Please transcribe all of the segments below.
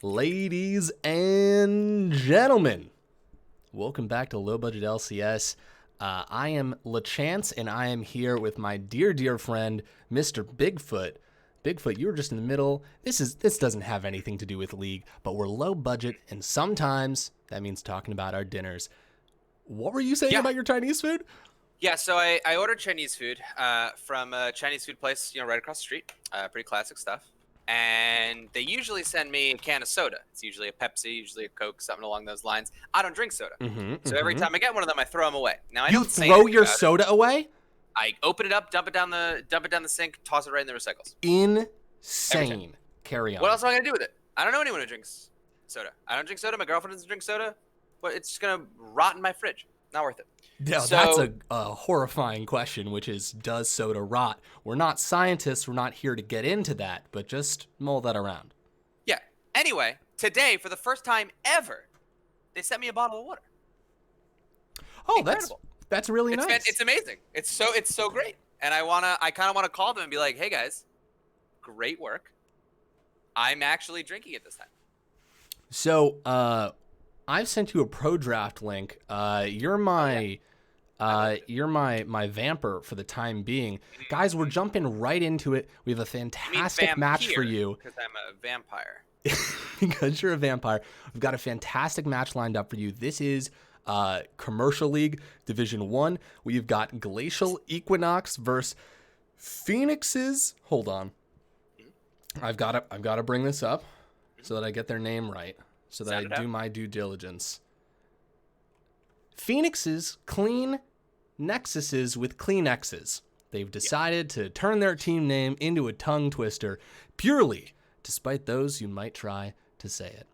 Ladies and gentlemen, welcome back to Low Budget LCS. I am LaChance, and I am here with my dear friend, Mr. Bigfoot. Bigfoot, you were just in the middle. This doesn't have anything to do with League, but we're low budget, and sometimes that means talking about our dinners. What were you saying about your Chinese food? Yeah, so I ordered Chinese food from a Chinese food place, right across the street. Pretty classic stuff. And they usually send me a can of soda. It's usually a Pepsi, usually a Coke, something along those lines. I don't drink soda. So every time I get one of them, I throw them away. Now I don't throw your soda away? I open it up, dump it down the sink, toss it right in the recycles. Insane. Carry on. What else am I gonna do with it? I don't know anyone who drinks soda. I don't drink soda. My girlfriend doesn't drink soda. But it's just gonna rot in my fridge. Not worth it. Yeah, so, that's a horrifying question, which is, does soda rot? We're not scientists. We're not here to get into that, but just mull that around. Yeah. Anyway, today, for the first time ever, they sent me a bottle of water. Oh, that's really nice. It's amazing. It's so great. And I kind of want to call them and be like, hey guys, great work. I'm actually drinking it this time. So, I've sent you a pro draft link. You're my vamper for the time being. Guys, we're jumping right into it. We have a fantastic match for you. Because I'm a vampire. Because you're a vampire. We've got a fantastic match lined up for you. This is Commercial League Division 1. We've got Glacial Equinox versus Kleenexes. Hold on. I've got to bring this up so that I get their name right. So that I do my due diligence. Phoenixes clean Nexuses with Kleenexes. They've decided to turn their team name into a tongue twister purely, despite those who might try to say it.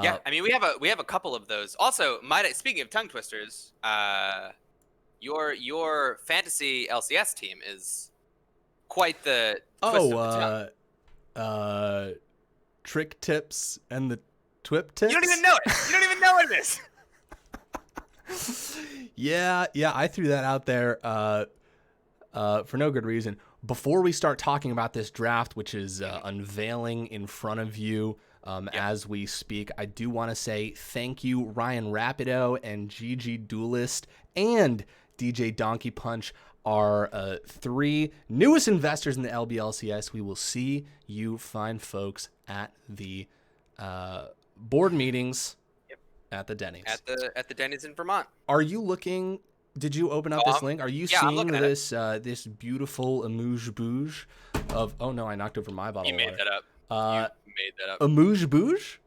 Yeah, I mean we have a couple of those. Also, speaking of tongue twisters, your fantasy LCS team is quite the twist of the tongue. Trick tips and the Twip tips? You don't even know it. You don't even know what it is. Yeah, I threw that out there for no good reason. Before we start talking about this draft, which is unveiling in front of you as we speak, I do want to say thank you, Ryan Rapido and GG Duelist and DJ Donkey Punch, our 3 newest investors in the LBLCS. We will see you fine folks at the board meetings at the Denny's. At the Denny's in Vermont. Are you looking? Did you open up this link? Are you seeing this this beautiful amuse-bouche of? Oh no, I knocked over my bottle. You made that up. You made that up. Amuse-bouche?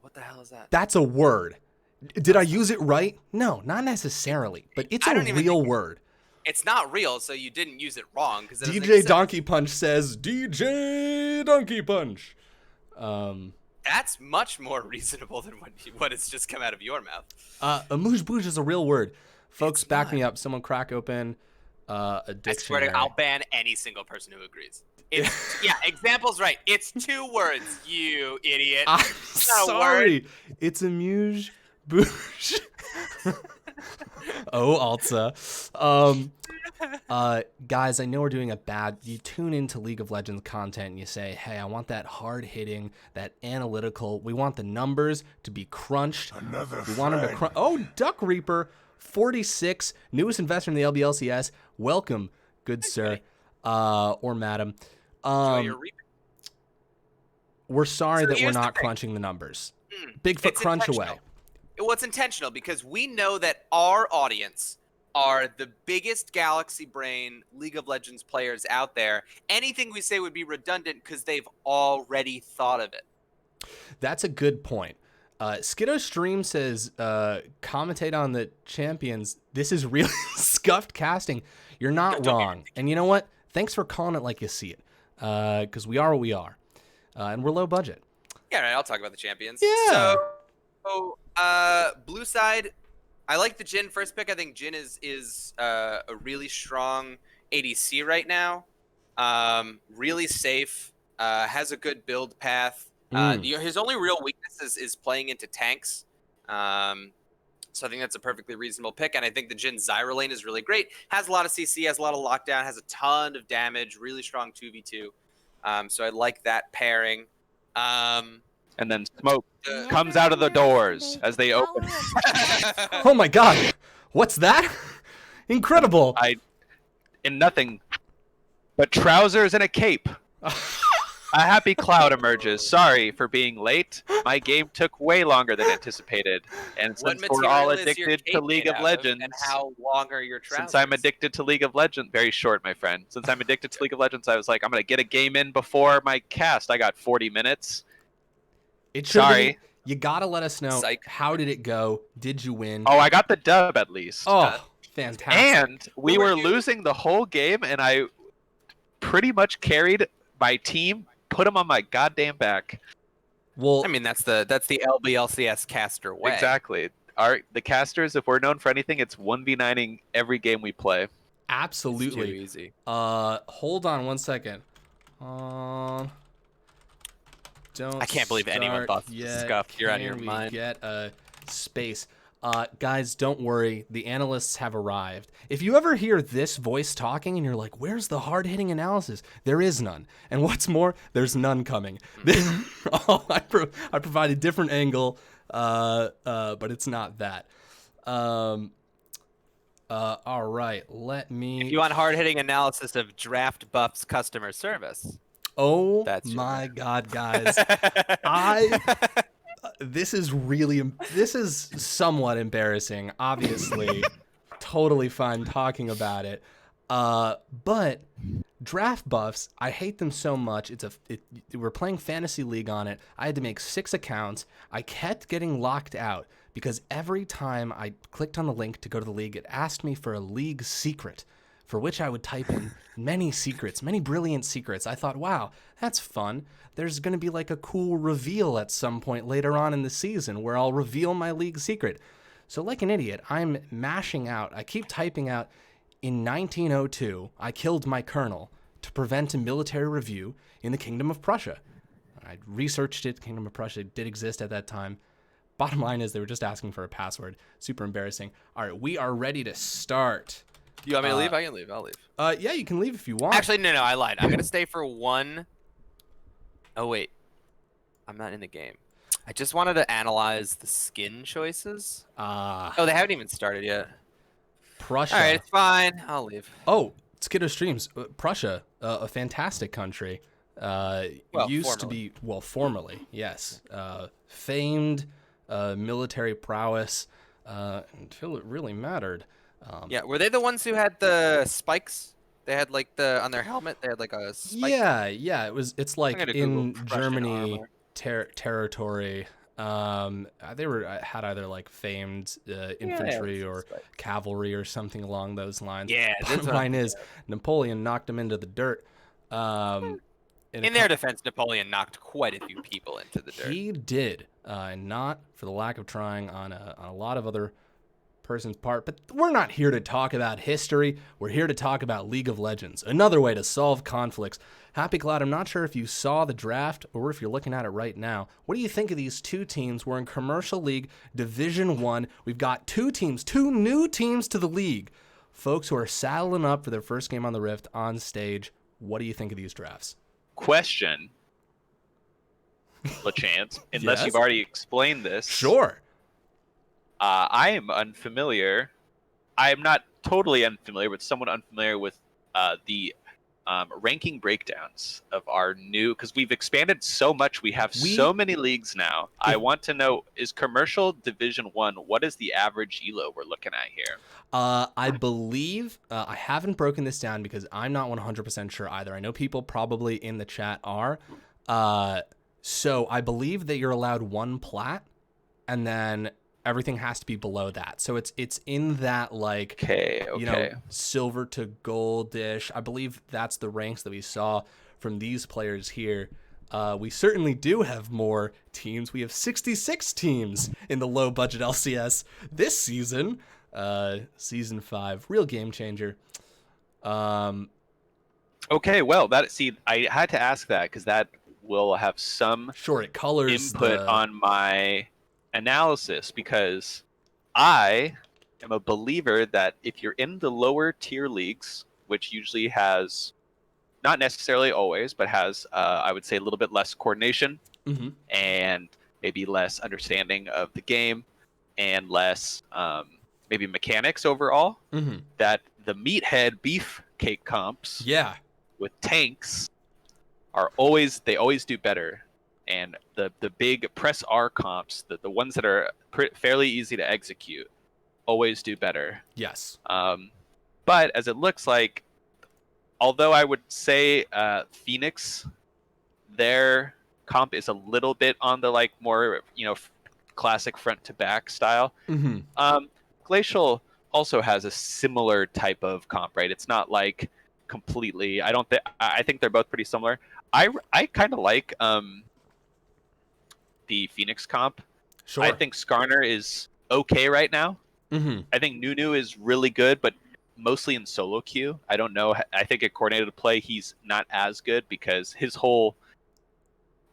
What the hell is that? That's a word. Did I use it right? No, not necessarily, but it's a real word. It's not real, so you didn't use it wrong. Because DJ Donkey Punch says DJ Donkey Punch. That's much more reasonable than what has just come out of your mouth. Amuse-bouche is a real word. Folks, back me up. Someone crack open a dictionary. I swear to God, I'll ban any single person who agrees. Yeah, example's right. It's 2 words, you idiot. I'm sorry. It's amuse-bouche. Oh, Alta. Guys, I know we're doing you tune into League of Legends content and you say, hey, I want that hard hitting, that analytical. We want the numbers to be crunched. We want them to crunch. Oh, Duck Reaper, 46, newest investor in the LBLCS. Welcome, good sir, or madam. We're sorry that we're not crunching the numbers. Bigfoot, crunch away. Well, it's intentional because we know that our audience are the biggest Galaxy Brain League of Legends players out there. Anything we say would be redundant because they've already thought of it. That's a good point. Skiddo Stream says, commentate on the champions. This is really scuffed casting. You're not wrong. And you know what? Thanks for calling it like you see it. Because we are what we are. And we're low budget. Yeah, right, I'll talk about the champions. Yeah. So blue side, I like the Jhin first pick. I think Jhin is a really strong ADC right now. Really safe. Has a good build path. His only real weakness is playing into tanks. So I think that's a perfectly reasonable pick. And I think the Jhin Zyra lane is really great. Has a lot of CC, has a lot of lockdown, has a ton of damage, really strong 2v2. So I like that pairing. and then smoke Uh, comes out of the doors as they open. Oh my god, what's that? Incredible. In nothing but trousers and a cape. A happy cloud emerges. Sorry for being late. My game took way longer than anticipated. And What since we're all material is your addicted to cape League made of out of, Legends, and how long are your trousers? since I'm addicted to League of Legends, very short, my friend. Since I'm addicted to League of Legends, I was like, I'm going to get a game in before my cast. I got 40 minutes. Sorry. You gotta let us know. Psych. How did it go? Did you win? Oh, I got the dub at least. Oh, fantastic. And we Who were were you? losing the whole game, and I pretty much carried my team, put them on my goddamn back. Well, I mean, that's the LBLCS caster way. Exactly. The casters, if we're known for anything, it's 1v9ing every game we play. absolutely. It's too easy. Hold on one second. Don't. I can't believe anyone start thought this yet. stuff. You're out of Can your we mind. Get a space. Guys, don't worry. The analysts have arrived. If you ever hear this voice talking and you're like, where's the hard-hitting analysis? There is none. And what's more, there's none coming. I provide a different angle, but it's not that. All right, let me... If you want hard-hitting analysis of Draft Buff's customer service, Oh that's your my man. God, guys. This is somewhat embarrassing, obviously. Totally fine talking about it. But Draft Buffs, I hate them so much. We're playing Fantasy League on it. I had to make 6 accounts. I kept getting locked out because every time I clicked on the link to go to the league, it asked me for a league secret, for which I would type in many secrets, many brilliant secrets. I thought, wow, that's fun. There's going to be like a cool reveal at some point later on in the season where I'll reveal my league secret. So like an idiot, I'm mashing out. I keep typing out, in 1902, I killed my colonel to prevent a military review in the Kingdom of Prussia. I researched it. Kingdom of Prussia did exist at that time. Bottom line is they were just asking for a password. Super embarrassing. All right, we are ready to start. You want me to leave? I can leave. I'll leave. Yeah, you can leave if you want. Actually, no, I lied. I'm gonna stay for one. Oh wait, I'm not in the game. I just wanted to analyze the skin choices. Oh, they haven't even started yet. Prussia. All right, it's fine. I'll leave. Oh, Skiddo Streams. Prussia, a fantastic country. Used to be, well, formerly, yes. Famed military prowess until it really mattered. Yeah, were they the ones who had the spikes? They had like on their helmet. They had like a spike. Yeah. It's like gonna in Google Prussian Germany armor. territory. They had either like famed infantry or spike. cavalry or something along those lines. Yeah, Bottom line is Napoleon knocked them into the dirt. In their defense, Napoleon knocked quite a few people into the dirt. He did, and not for the lack of trying on a lot of other person's part. But we're not here to talk about history. We're here to talk about League of Legends, another way to solve conflicts. Happy Cloud, I'm not sure if you saw the draft or if you're looking at it right now. What do you think of these two teams? We're in Commercial League Division 1. We've got two new teams to the league. Folks who are saddling up for their first game on the Rift on stage. What do you think of these drafts? Question, LaChance, unless Yes? you've already explained this. Sure. I am unfamiliar. I am not totally unfamiliar, but somewhat unfamiliar with the ranking breakdowns of our new, because we've expanded so much. We have so many leagues now. I want to know, is Commercial Division 1, what is the average elo we're looking at here? I believe, I haven't broken this down because I'm not 100% sure either. I know people probably in the chat are. So I believe that you're allowed 1 plat, and then everything has to be below that. So it's in that, like, you know, silver to goldish. I believe that's the ranks that we saw from these players here. We certainly do have more teams. We have 66 teams in the low budget LCS this season. Season 5, real game changer. Okay, well, I had to ask that because that will have some it colors input on my analysis, because I am a believer that if you're in the lower tier leagues, which usually has, not necessarily always, but has, I would say, a little bit less coordination, Mm-hmm. and maybe less understanding of the game and less maybe mechanics overall. Mm-hmm. That the meathead beefcake comps Yeah. with tanks they always do better, and the big press R comps, the ones that are fairly easy to execute, always do better. Yes. But as it looks like, although I would say Phoenix, their comp is a little bit on the like more classic front to back style. Mm-hmm. Glacial also has a similar type of comp, right? It's not like completely. I think they're both pretty similar. I kind of like the Phoenix comp. Sure. I think Skarner is okay right now. Mm-hmm. I think Nunu is really good, but mostly in solo queue. I don't know. I think at coordinated play, he's not as good because his whole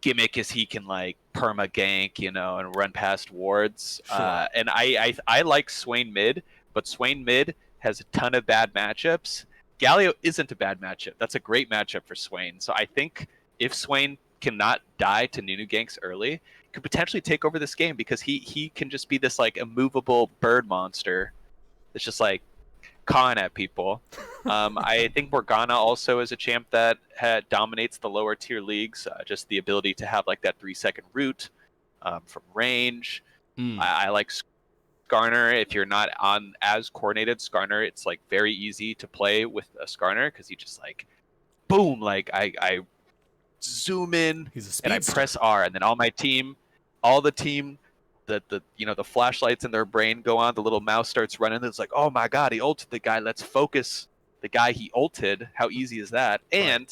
gimmick is he can like perma gank, and run past wards. Sure. And I like Swain mid, but Swain mid has a ton of bad matchups. Galio isn't a bad matchup. That's a great matchup for Swain. So I think if Swain cannot die to Nunu ganks early, could potentially take over this game because he can just be this like immovable bird monster that's just like cawing at people. I think Morgana also is a champ that dominates the lower tier leagues. Just the ability to have like that 3-second root from range. I like Skarner. If you're not on as coordinated Skarner, it's like very easy to play with a Skarner because he just like boom, like I zoom in He's a and I speedster. press R, and then all the team, the flashlights in their brain go on. The little mouse starts running. It's like, oh my god, he ulted the guy. Let's focus the guy he ulted. How easy is that? Right.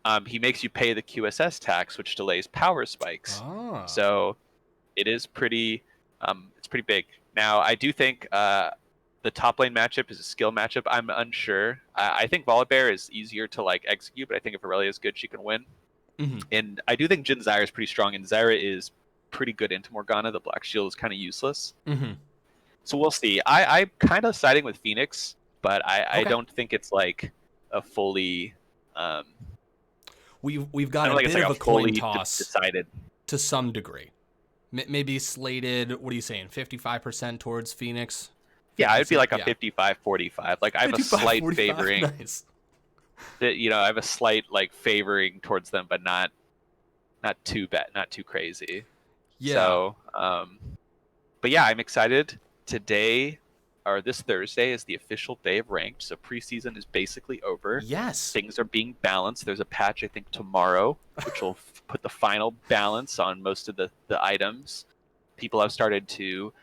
And he makes you pay the QSS tax, which delays power spikes. Ah. So it is pretty. It's pretty big. Now I do think the top lane matchup is a skill matchup. I'm unsure. I think Volibear is easier to like execute, but I think if Aurelia is good, she can win. Mm-hmm. And I do think Jin Zyra is pretty strong, and Zyra is pretty good into Morgana. The Black Shield is kind of useless. Mm-hmm. So we'll see. I'm kind of siding with Phoenix, but I Okay. don't think it's like a fully. We've I got don't a think it's bit like of a a coin fully toss decided. to some degree. Maybe slated. What are you saying? 55% towards Phoenix. Yeah, it'd be like a Yeah. 55-45. Like I have a 55, slight 45, favoring. Nice. I have a slight like favoring towards them, but not too bad, not too crazy. Yeah. So, but yeah, I'm excited. Today, or this Thursday, is the official day of ranked. So preseason is basically over. Yes. Things are being balanced. There's a patch I think tomorrow, which will put the final balance on most of the items. People have started to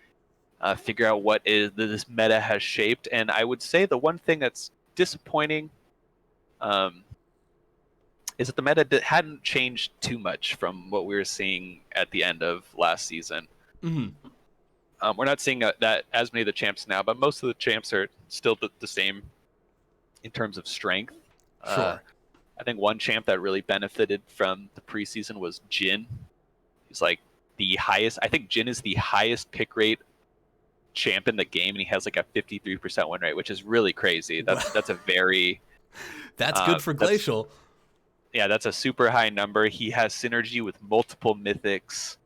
figure out what is this meta has shaped, and I would say the one thing that's disappointing is that the meta hadn't changed too much from what we were seeing at the end of last season. Mm-hmm. We're not seeing that as many of the champs now, but most of the champs are still the same in terms of strength. Sure. I think one champ that really benefited from the preseason was Jin. He's like the highest. I think Jin is the highest pick rate champ in the game, and he has like a 53% win rate, which is really crazy. That's a very That's good for Glacial. Yeah, that's a super high number. He has synergy with multiple mythics,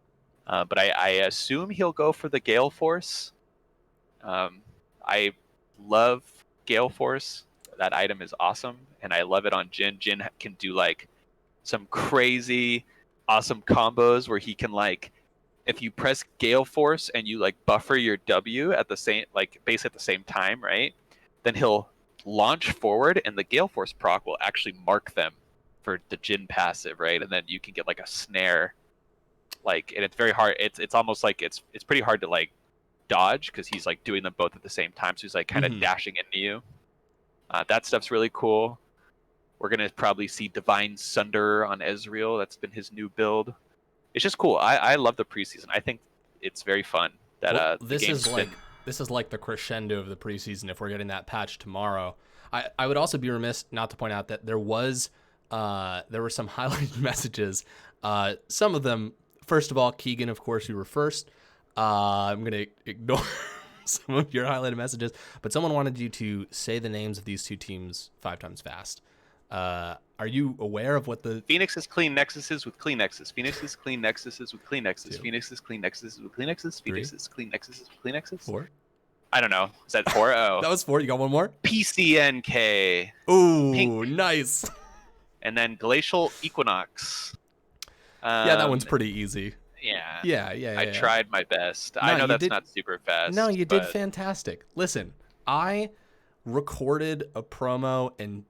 but I assume he'll go for the Gale Force. I love Gale Force. That item is awesome, and I love it on Jin. Jin can do like some crazy, awesome combos where he can like, if you press Gale Force and you like buffer your W at the same, like base at the same time, right? Then he'll launch forward, and the Gale Force proc will actually mark them for the Jin passive, right? And then you can get like a snare, like, and it's very hard. It's almost like it's pretty hard to like dodge because he's like doing them both at the same time. So he's like kind of dashing into you. That stuff's really cool. We're gonna probably see Divine Sunder on Ezreal. That's been his new build. It's just cool. I love the preseason. I think it's very fun. That this is like the crescendo of the preseason. If we're getting that patch tomorrow, I would also be remiss not to point out that there were some highlighted messages. Some of them, first of all, Keegan, of course, you were first. I'm gonna ignore some of your highlighted messages, but someone wanted you to say the names of these two teams 5 times fast. Are you aware of what the Phoenixes clean Nexuses with Kleenexes. Phoenixes clean Nexuses with Kleenexes. Two. Phoenixes clean Nexuses with Kleenexes. Three. Phoenixes clean Nexuses with Kleenexes. 4? I don't know. Is that 4? Oh. That was 4. You got one more? PCNK. Ooh, Pink. nice. And then Glacial Equinox. Yeah, that one's pretty easy. Yeah. Yeah. I tried my best. I know that's not super fast. No, you did but fantastic. Listen, I recorded a promo and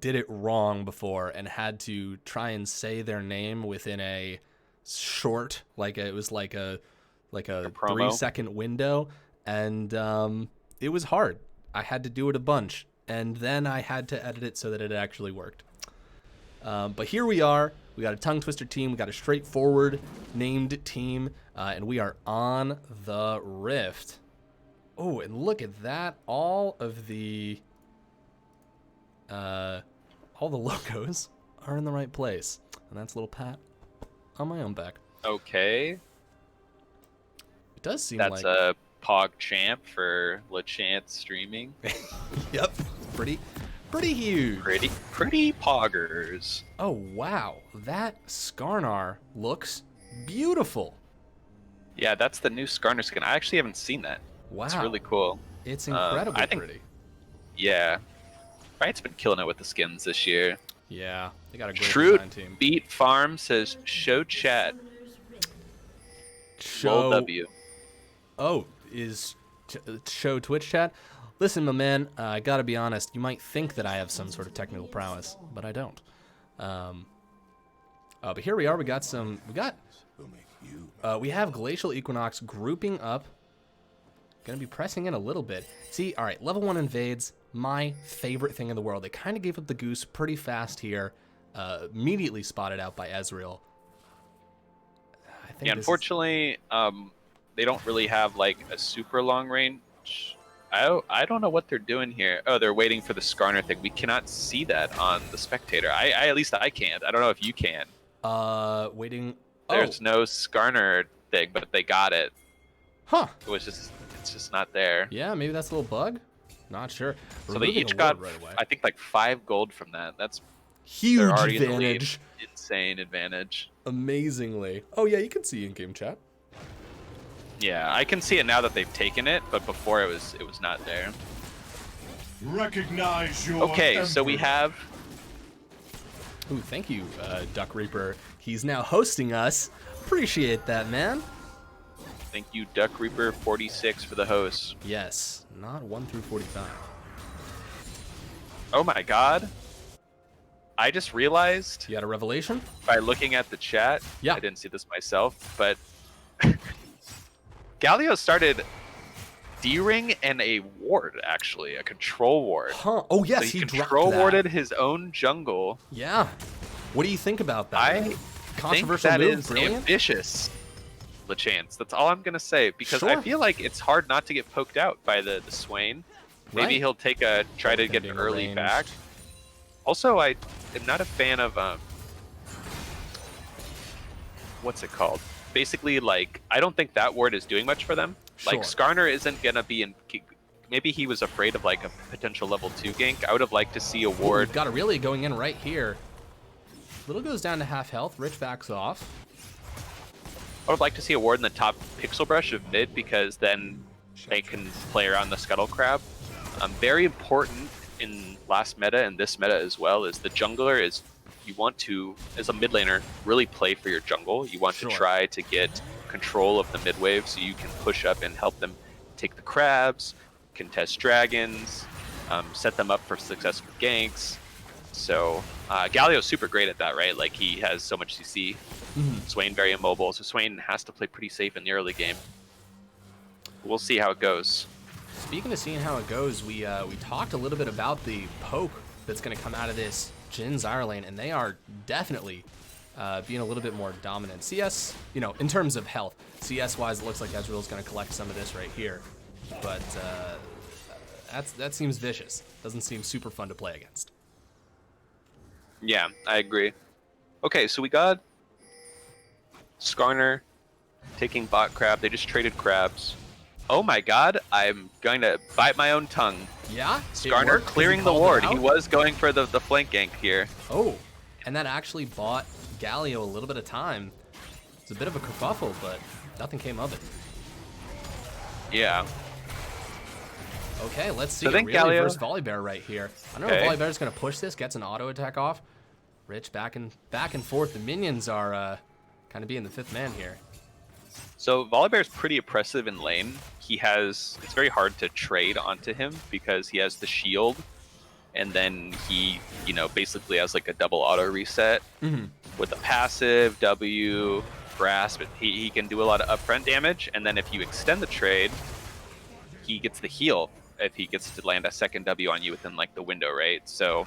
did it wrong before and had to try and say their name within a short, it was like a promo? 3-second window, and it was hard. I had to do it a bunch, and then I had to edit it so that it actually worked. But here we are. We got a tongue twister team. We got a straightforward named team, and we are on the Rift. Oh, and look at that! All the logos are in the right place, and that's a little pat on my own back. Okay. It does seem That's like a Pog champ for LeChance streaming. yep, pretty huge. Pretty poggers. Oh wow, that Skarnar looks beautiful. Yeah, that's the new Skarner skin. I actually haven't seen that. Wow, It's really cool. It's incredibly I think- pretty. Yeah. Riot's been killing it with the skins this year. Yeah, they got a great True design team. Beat Farm says show chat. Roll W. Oh, is show Twitch chat? Listen, my man, I gotta be honest. You might think that I have some sort of technical prowess, but I don't. But here we are. We have Glacial Equinox grouping up. Gonna be pressing in a little bit. See, all right, level 1 invades. My favorite thing in the world. They kind of gave up the goose pretty fast here. Immediately spotted out by Ezreal. I think Yeah, unfortunately, they don't really have like a super long range. I don't know what they're doing here. Oh, they're waiting for the Skarner thing. We cannot see that on the spectator. I at least I can't. I don't know if you can. Waiting. There's no Skarner thing, but they got it. Huh. It's just not there. Yeah, maybe that's a little bug. Not sure. So they Removing each a got, ward right away. I think, like 5 gold from that. That's Huge they're already in the lead. advantage. Insane advantage. Amazingly. Oh yeah, you can see in-game chat. Yeah, I can see it now that they've taken it, but before it was not there. Recognize your Okay, so we emperor. have Ooh, thank you, Duck Reaper. He's now hosting us. Appreciate that, man. thank you Duck Reaper 46 for the host. Yes, not 1 through 45. Oh my god. I just realized You got a revelation? by looking at the chat, Yeah. I didn't see this myself, but Galio started D-Ring and a ward, actually, a control ward. Huh. Oh yes, So he he dropped control that. warded his own jungle. Yeah. What do you think about that? I think Controversial that move, is brilliant. ambitious, LeChance. That's all I'm going to say, because I Sure. feel like it's hard not to get poked out by the Swain. Maybe Right. he'll try to Both get being an early arranged. back. Also, I am not a fan of what's it called? Basically, like, I don't think that ward is doing much for them. Like, Sure. Skarner isn't gonna be in. Maybe he was afraid of like a potential level 2 gank. I would have liked to see a Ooh, ward. we've got Aurelia going in right here. Little goes down to half health. Rich backs off. I would like to see a ward in the top pixel brush of mid, because then they can play around the scuttle crab. Very important in last meta and this meta as well is the jungler is, you want to, as a mid laner, really play for your jungle. You want Sure. to try to get control of the mid wave so you can push up and help them take the crabs, contest dragons, set them up for successful ganks. So Galio's super great at that, right? Like, he has so much CC. Swain very immobile, so Swain has to play pretty safe in the early game. We'll see how it goes. Speaking of seeing how it goes, we talked a little bit about the poke that's going to come out of this Jhin Zyra lane, and they are definitely being a little bit more dominant. CS, in terms of health, CS-wise, it looks like Ezreal's going to collect some of this right here, but that seems vicious. Doesn't seem super fun to play against. Yeah, I agree. Okay, so we got Skarner taking bot crab. They just traded crabs. Oh my god, I'm going to bite my own tongue. Yeah? Skarner clearing the ward. He was going for the flank gank here. Oh, and that actually bought Galio a little bit of time. It's a bit of a kerfuffle, but nothing came of it. Yeah. Okay, let's see. So Really Galio versus Volibear right here. I don't know if Volibear's going to push this, gets an auto attack off. Rich back and forth. The minions are kind of being the fifth man here. So Volibear's pretty oppressive in lane. It's very hard to trade onto him because he has the shield, and then he, basically has like a double auto reset with a passive, W, grasp. He can do a lot of upfront damage, and then if you extend the trade, he gets the heal if he gets to land a second W on you within like the window, right? So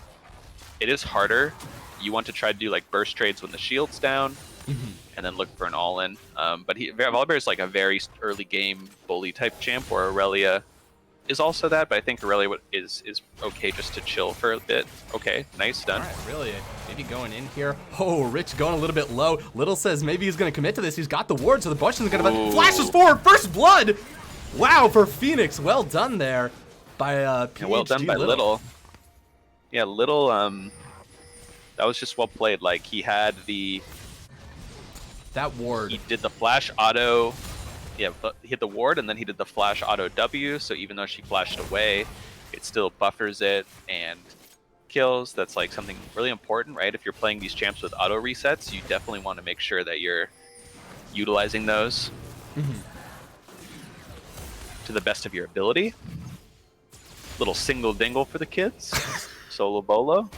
it is harder. You want to try to do like burst trades when the shield's down, and then look for an all-in. But Volibear is like a very early game bully type champ, where Aurelia is also that. But I think Aurelia is okay just to chill for a bit. Okay, nice, done. All right, really, maybe going in here. Oh, Rich going a little bit low. Little says maybe he's going to commit to this. He's got the ward, so the Bush is going to flashes forward. First blood. Wow, for Phoenix. Well done there by PhD. Yeah, well done by Little. Yeah, Little. That was just well played. Like he had that ward. He did the flash auto. Yeah, he hit the ward, and then he did the flash auto W. So even though she flashed away, it still buffers it and kills. That's like something really important, right? If you're playing these champs with auto resets, you definitely want to make sure that you're utilizing those to the best of your ability. Little single dingle for the kids. Solo bolo.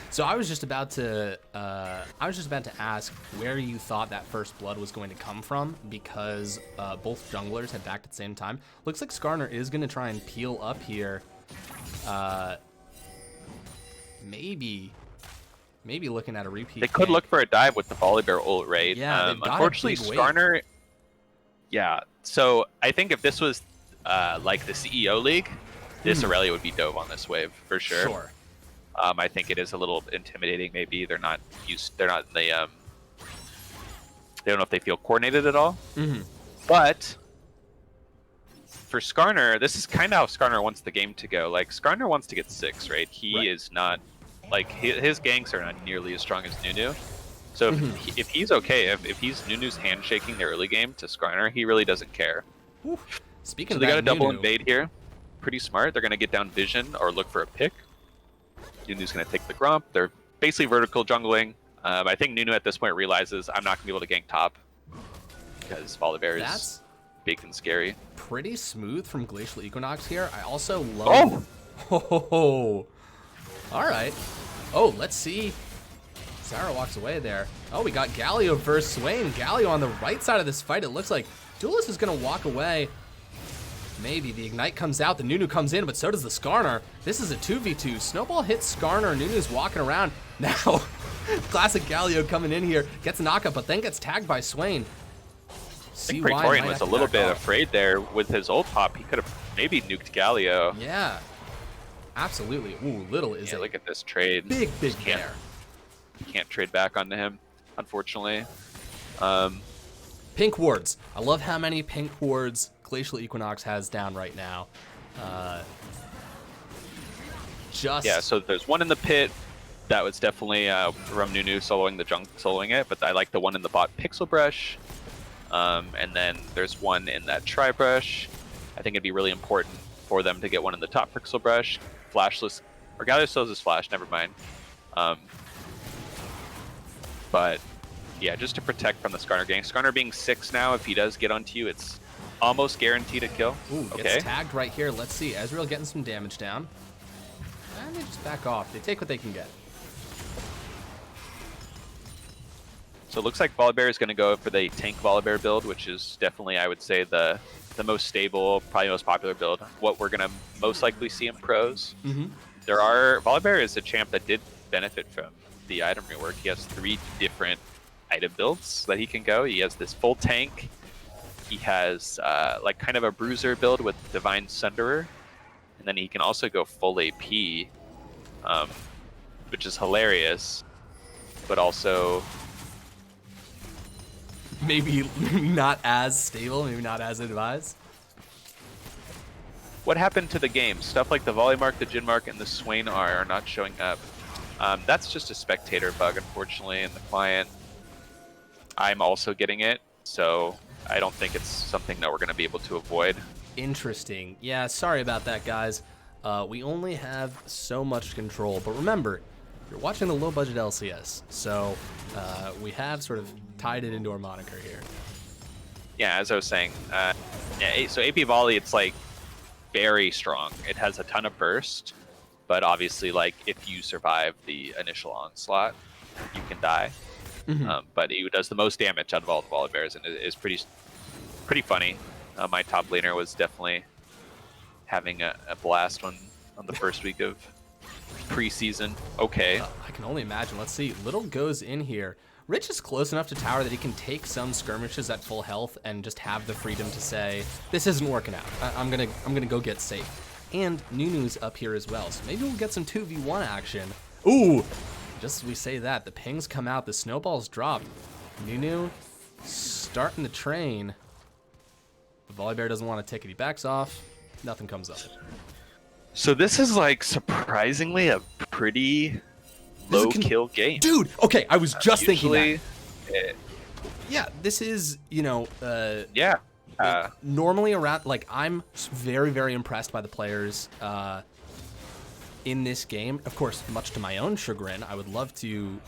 So I was just about to ask where you thought that first blood was going to come from, because both junglers had backed at the same time. Looks like Skarner is going to try and peel up here. Maybe looking at a repeat. They could look for a dive with the Volibear ult, right? Yeah, unfortunately, Skarner. Yeah, so I think if this was like the CEO League, this Aurelia would be dove on this wave for sure. Sure. I think it is a little intimidating. Maybe they're not in the they don't know if they feel coordinated at all. But for Skarner, this is kind of how Skarner wants the game to go. Like Skarner wants to get 6, right? He is not like his ganks are not nearly as strong as Nunu. So if he's okay, if he's Nunu's handshaking the early game to Skarner, he really doesn't care. Speaking so of they that, got a double Nunu. invade here. Pretty smart. They're going to get down vision or look for a pick. Nunu's going to take the Grump. They're basically vertical jungling. I think Nunu at this point realizes I'm not going to be able to gank top because Volibear is big and scary. Pretty smooth from Glacial Equinox here. I also love... Oh! All right. Oh, let's see. Sarah walks away there. Oh, we got Galio versus Swain. Galio on the right side of this fight. It looks like Duelist is going to walk away. Maybe the Ignite comes out, the Nunu comes in, but so does the Skarner. This is a 2v2. Snowball hits Skarner, Nunu's walking around. Now, classic Galio coming in here, gets a knockup, but then gets tagged by Swain. I think Praetorian was a little bit afraid there with his ult pop. He could have maybe nuked Galio. Yeah, absolutely. Ooh, Little is look at this trade. Big bear. Can't trade back onto him, unfortunately. Pink wards. I love how many pink wards Glacial Equinox has down right now. Yeah, so there's one in the pit. That was definitely from Nunu soloing it, but I like the one in the bot Pixel Brush. And then there's one in that Tri Brush. I think it'd be really important for them to get one in the top Pixel Brush. Flashless, or Galio still has his flash, never mind. But yeah, just to protect from the Skarner gang. Skarner being 6 now, if he does get onto you, it's almost guaranteed a kill. Ooh, gets tagged right here. Let's see. Ezreal getting some damage down. And they just back off. They take what they can get. So it looks like Volibear is going to go for the tank Volibear build, which is definitely, I would say, the most stable, probably most popular build. What we're going to most likely see in pros. Volibear is a champ that did benefit from the item rework. He has 3 different item builds that he can go. He has this full tank. He has like kind of a bruiser build with Divine Sunderer, and then he can also go full AP, which is hilarious, but also maybe not as stable, maybe not as advised. what happened to the game? Stuff like the volley mark, the Jin mark, and the Swain are not showing up. That's just a spectator bug, unfortunately, in the client. I'm also getting it, so I don't think it's something that we're going to be able to avoid. Interesting. Yeah, sorry about that, guys. We only have so much control, but remember, you're watching the low-budget LCS, so we have sort of tied it into our moniker here. Yeah, as I was saying, so AP volley, it's like very strong. It has a ton of burst, but obviously, like if you survive the initial onslaught, you can die. But it does the most damage out of all the volley bears, and it is pretty funny. My top laner was definitely having a blast on the first week of preseason. Okay. I can only imagine. Let's see. Little goes in here. Rich is close enough to tower that he can take some skirmishes at full health and just have the freedom to say, this isn't working out. I'm gonna go get safe. And Nunu's up here as well, so maybe we'll get some 2v1 action. Ooh! Just as we say that, the pings come out, the snowballs drop. Nunu starting the train. The volley bear doesn't want to take it. He backs off. Nothing comes up. So this is like surprisingly a pretty low kill game. Dude, okay, I was just thinking that. Usually, Yeah, this is, you know, yeah. normally around, like, I'm very, very impressed by the players in this game. Of course, much to my own chagrin, I would love to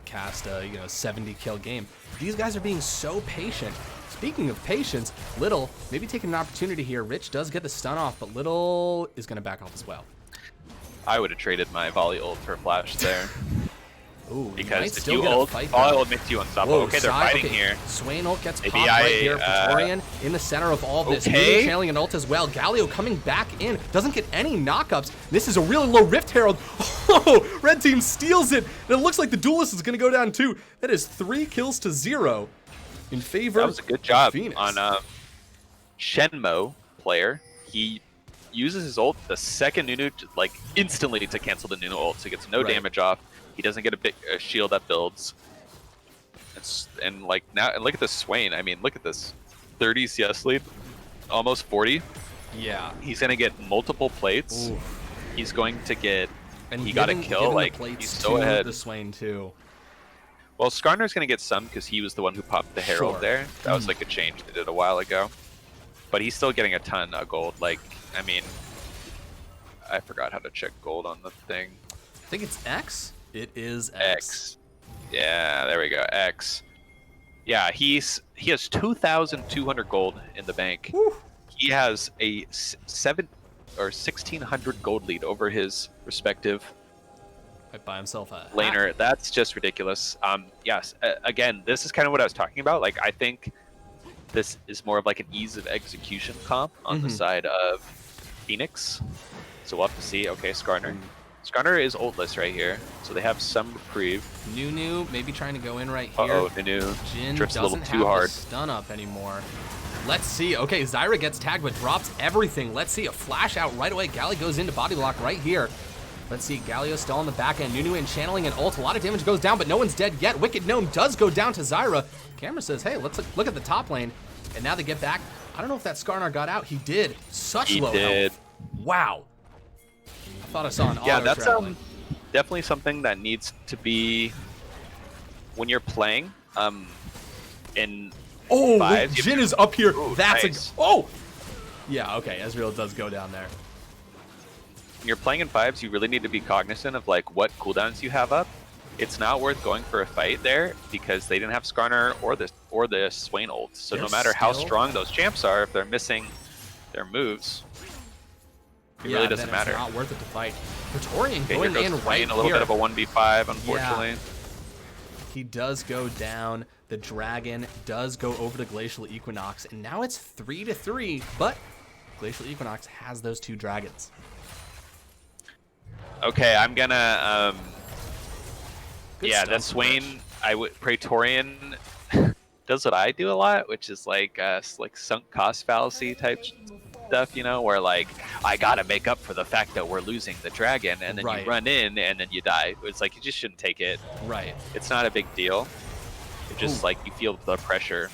cast a 70 kill game. These guys are being so patient. Speaking of patience, Little maybe taking an opportunity here. Rich does get the stun off, but Little is going to back off as well. I would have traded my volley ult for flash there. Ooh, because if you ult, volley ult makes you unstoppable. Okay, they're fighting here. Swain ult gets popped right here. Praetorian in the center of all this. Okay. Channeling an ult as well. Galio coming back in. Doesn't get any knockups. This is a really low Rift Herald. Oh, red team steals it. And it looks like the duelist is going to go down too. That is 3 kills to 0 in favor of That was a good job Phoenix. on Shenmue player. He uses his ult the second Nunu like instantly to cancel the Nunu ult, so he gets no damage off. He doesn't get a shield that builds. And like now, and look at this Swain. I mean, look at this 30 CS lead, almost 40. Yeah. He's gonna get multiple plates. Ooh. He's going to get. And he got a kill. Like he's so ahead. The Swain too. Well, Skarner's gonna get some because he was the one who popped the Herald there. That was like a change they did a while ago. But he's still getting a ton of gold. Like, I mean, I forgot how to check gold on the thing. I think it's X. It is X. Yeah, there we go. X. Yeah, he has 2,200 gold in the bank. Woo. He has a 1,600 gold lead over his respective by himself laner. That's just ridiculous. Yes, again, this is kind of what I was talking about. Like, I think this is more of like an ease of execution comp on the side of Phoenix. So we'll have to see. Okay, Skarner. Skarner is ultless right here, so they have some reprieve. Nunu maybe trying to go in right here. Uh-oh, Nunu Jin drifts a little doesn't too have hard. the stun up anymore. Let's see. Okay, Zyra gets tagged but drops everything. Let's see a flash out right away. Gali goes into body block right here. Let's see, Galio still on the back end. Nunu in channeling and ult. A lot of damage goes down, but no one's dead yet. Wicked Gnome does go down to Zyra. Camera says, hey, let's look at the top lane. And now they get back. I don't know if that Skarner got out. He did. Such low health. Wow. I thought I saw an auto that's traveling. Definitely something that needs to be when you're playing. In oh, fives, wait, Jin is up here. Ooh, That's nice. oh. Yeah, okay. Ezreal does go down there. When you're playing in fives, you really need to be cognizant of like what cooldowns you have up. It's not worth going for a fight there because they didn't have Skarner or the Swain ult. So no matter how strong those champs are, if they're missing their moves, it really doesn't matter. It's not worth it to fight. Praetorian Okay, going here in goes right Swain, a little here. bit of a 1v5, unfortunately. Yeah. He does go down. The dragon does go over to Glacial Equinox, and now it's 3-3. But Glacial Equinox has those 2 dragons. Okay, I'm gonna Good yeah, stuff, that Swain, Praetorian does what I do a lot, which is like sunk cost fallacy type stuff, you know, where like I gotta make up for the fact that we're losing the dragon, and then you run in and then you die. It's like you just shouldn't take it. Right. It's not a big deal. It's just like you feel the pressure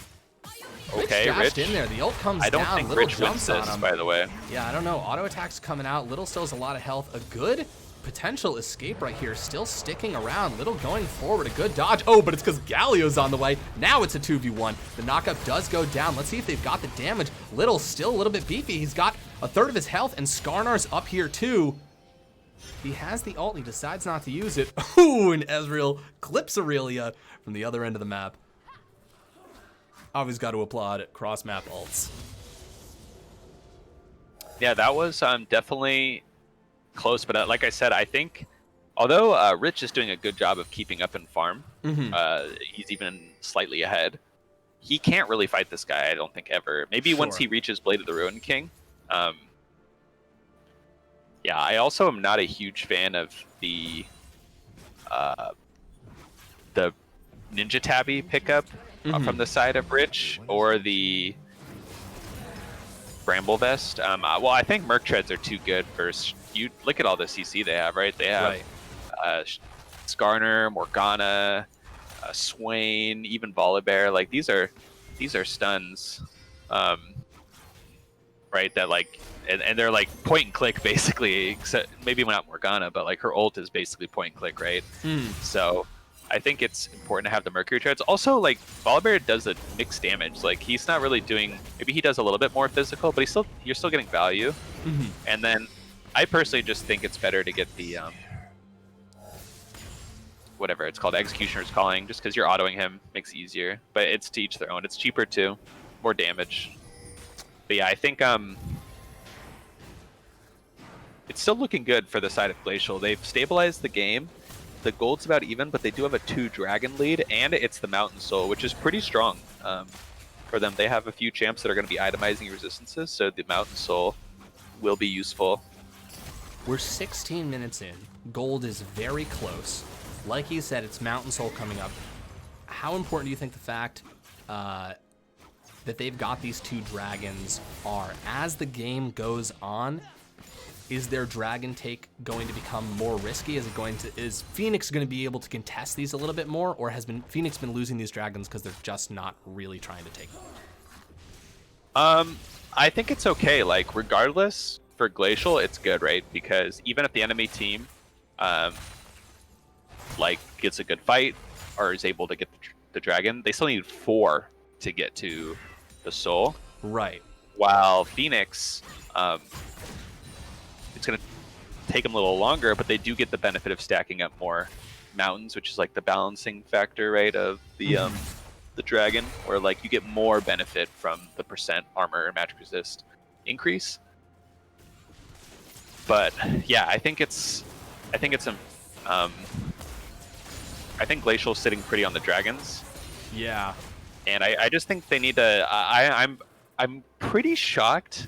Okay, dashed Rich. in there. The ult comes I don't down. think Little Rich wins jumps on this, him. by the way. Yeah, I don't know. Auto attacks coming out. Little still has a lot of health. A good potential escape right here. Still sticking around. Little going forward. A good dodge. Oh, but it's because Galio's on the way. Now it's a 2v1. The knockup does go down. Let's see if they've got the damage. Little still a little bit beefy. He's got a third of his health, and Skarnar's up here too. He has the ult. He decides not to use it. Ooh, and Ezreal clips Aurelia from the other end of the map. Always got to applaud cross-map ults. Yeah, that was definitely close, but like I said, I think although Rich is doing a good job of keeping up in farm, he's even slightly ahead. He can't really fight this guy, I don't think, ever. Maybe once he reaches Blade of the Ruined King. Yeah, I also am not a huge fan of the Ninja Tabby pickup from the side of Rich, or the Bramble Vest. Well, I think Merc Treads are too good for... You look at all the CC they have, right? They have Skarner, Morgana, Swain, even Volibear. Like, these are stuns, right? That like, and they're like point and click basically. Except maybe not Morgana, but like her ult is basically point and click, right? So I think it's important to have the Mercury Treads. Also, like, Volibear does a mixed damage. Like, he's not really doing... Maybe he does a little bit more physical, but you're still getting value. And then I personally just think it's better to get the... whatever it's called, Executioner's Calling, just because you're autoing him. Makes it easier. But it's to each their own. It's cheaper, too. More damage. But yeah, I think... it's still looking good for the side of Glacial. They've stabilized the game. The gold's about even, but they do have a 2-dragon lead, and it's the Mountain Soul, which is pretty strong for them. They have a few champs that are going to be itemizing resistances, so the Mountain Soul will be useful. We're 16 minutes in. Gold is very close. Like you said, it's Mountain Soul coming up. How important do you think the fact that they've got these 2 dragons are? As the game goes on, is their dragon take going to become more risky? Is Phoenix going to be able to contest these a little bit more, or has Phoenix been losing these dragons because they're just not really trying to take them? I think it's okay. Like, regardless, for Glacial, it's good, right? Because even if the enemy team, like, gets a good fight or is able to get the dragon, they still need 4 to get to the soul. Right. While Phoenix, it's going to take them a little longer, but they do get the benefit of stacking up more mountains, which is like the balancing factor, right, of the dragon, where like you get more benefit from the % armor and magic resist increase. But yeah, I think Glacial's sitting pretty on the dragons. Yeah. And I just think they need to. I'm pretty shocked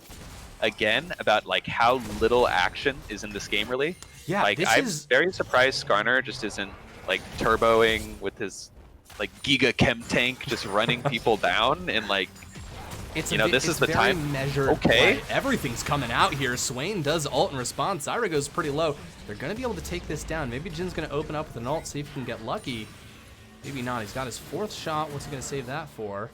again about like how little action is in this game, really. Yeah, like I'm very surprised Skarner just isn't like turboing with his like Giga Chem tank, just running people down, and like, this is the time. Measured. Okay, everything's coming out here. Swain does ult in response. Zyra goes pretty low. They're gonna be able to take this down. Maybe Jin's gonna open up with an ult, see if he can get lucky. Maybe not. He's got his 4th shot. What's he gonna save that for?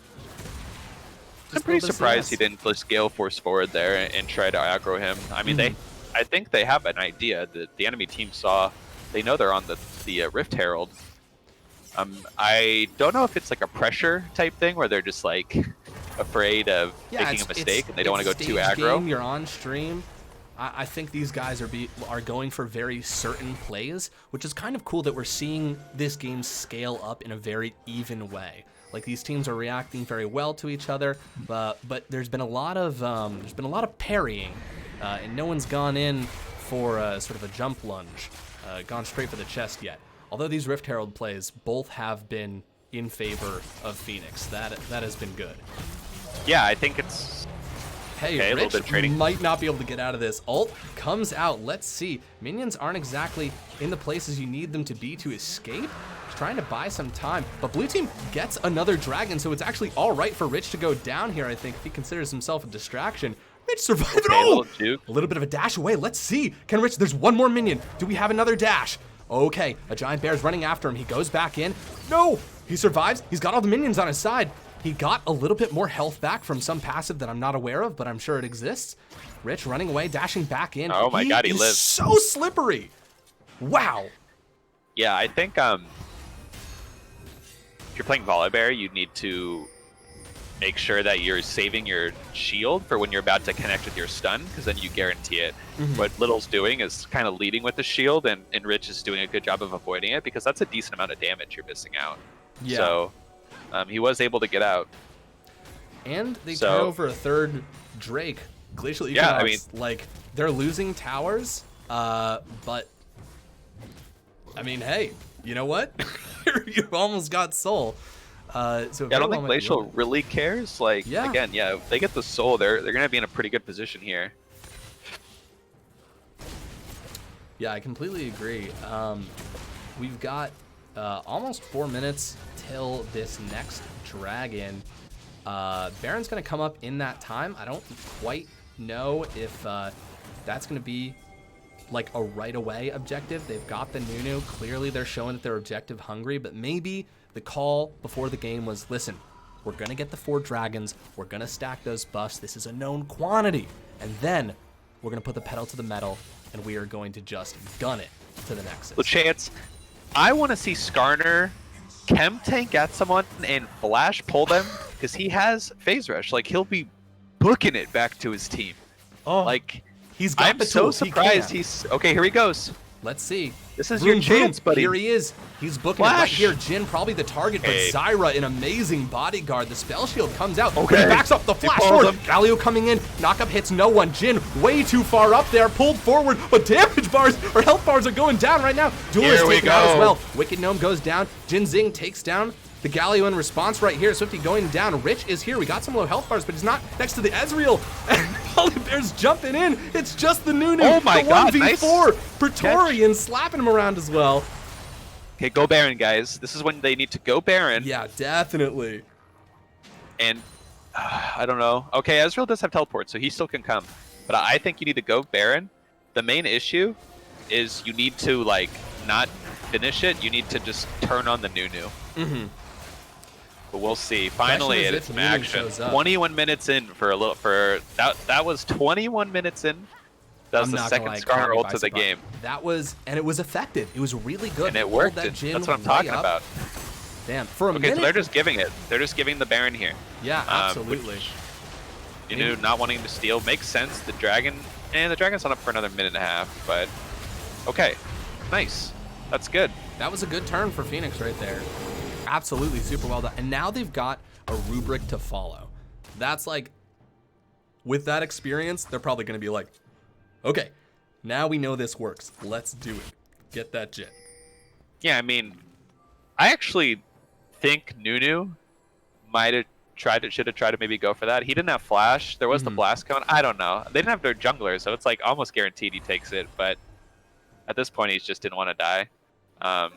I'm pretty surprised he didn't just Gale Force forward there and try to aggro him. I mean, I think they have an idea that the enemy team saw. They know they're on the Rift Herald. I don't know if it's like a pressure type thing where they're just like afraid of making a mistake and they don't want to go too aggro. You're on stream. I think these guys are going for very certain plays, which is kind of cool that we're seeing this game scale up in a very even way. Like, these teams are reacting very well to each other, but there's been a lot of parrying, and no one's gone in for sort of a jump lunge, gone straight for the chest yet. Although these Rift Herald plays both have been in favor of Phoenix, that has been good. Yeah, I think it's Hey, Rich might not be able to get out of this. Ult comes out. Let's see. Minions aren't exactly in the places you need them to be to escape. Trying to buy some time, but blue team gets another dragon, so it's actually all right for Rich to go down here, I think, if he considers himself a distraction. Rich survived it. Oh! A little bit of a dash away. Let's see. Can Rich... There's one more minion. Do we have another dash? Okay, a giant bear's running after him. He goes back in. No! He survives. He's got all the minions on his side. He got a little bit more health back from some passive that I'm not aware of, but I'm sure it exists. Rich running away, dashing back in. Oh my God, he is lives. So slippery. Wow. Yeah, I think if you're playing Volibear, you need to make sure that you're saving your shield for when you're about to connect with your stun, because then you guarantee it. What Little's doing is kind of leading with the shield, and Rich is doing a good job of avoiding it, because that's a decent amount of damage you're missing out. Yeah. So he was able to get out. And they turn over a third Drake. Glacial Equinox, Yeah, I mean, like, they're losing towers, but, I mean, hey, you know what? You almost got soul. So I don't think Glacial really cares. Like, again, if they get the soul, they're going to be in a pretty good position here. Yeah, I completely agree. We've got almost 4 minutes till this next dragon. Baron's going to come up in that time. I don't quite know if that's going to be like a right away objective. They've got the Nunu. Clearly they're showing that they're objective hungry, but maybe the call before the game was, listen, we're going to get the 4 dragons. We're going to stack those buffs. This is a known quantity. And then we're going to put the pedal to the metal, and we are going to just gun it to the Nexus. Well, Chance, I want to see Skarner chem tank at someone and flash pull them, because he has phase rush. Like, he'll be booking it back to his team. Oh, like, he's got I'm the so tools. surprised he's okay. Here he goes. Let's see. This is your chance, buddy. Here he is. He's booking it right Flash. here. Jin probably the target, but Zyra, an amazing bodyguard. The spell shield comes out. Okay. He backs up the flash forward. Galio coming in. Knockup hits no one. Jin way too far up there. Pulled forward, but damage bars or health bars are going down right now. Duelist taken out as well. Wicked Gnome goes down. Jin Zing takes down the Galio in response right here. Swifty going down. Rich is here. We got some low health bars, but he's not next to the Ezreal. And Volibear's jumping in. It's just the Nunu. Oh my God, 1v4. nice Praetorian slapping him around as well. Okay, go Baron, guys. This is when they need to go Baron. Yeah, definitely. And I don't know. Okay, Ezreal does have teleport, so he still can come. But I think you need to go Baron. The main issue is you need to, like, not finish it. You need to just turn on the Nunu. But we'll see. Finally, it's some action. 21 minutes in for a little. That was 21 minutes in. That was the second Skarner ult to the game. That was, and it was effective. It was really good. And it worked. That's what I'm talking about. Damn. For a minute. Okay, so they're just giving it. They're just giving the Baron here. Yeah, absolutely. You know, not wanting to steal makes sense. The dragon, and the dragon's not up for another minute and a half. But okay, nice. That's good. That was a good turn for Phoenix right there. Absolutely super well done. And now they've got a rubric to follow. That's like, with that experience, they're probably going to be like, okay, now we know this works. Let's do it. Get that Jin. Yeah, I mean, I actually think Nunu might have should have tried to maybe go for that. He didn't have flash. There was the blast cone. I don't know. They didn't have their jungler, so it's like almost guaranteed he takes it. But at this point, he just didn't want to die. But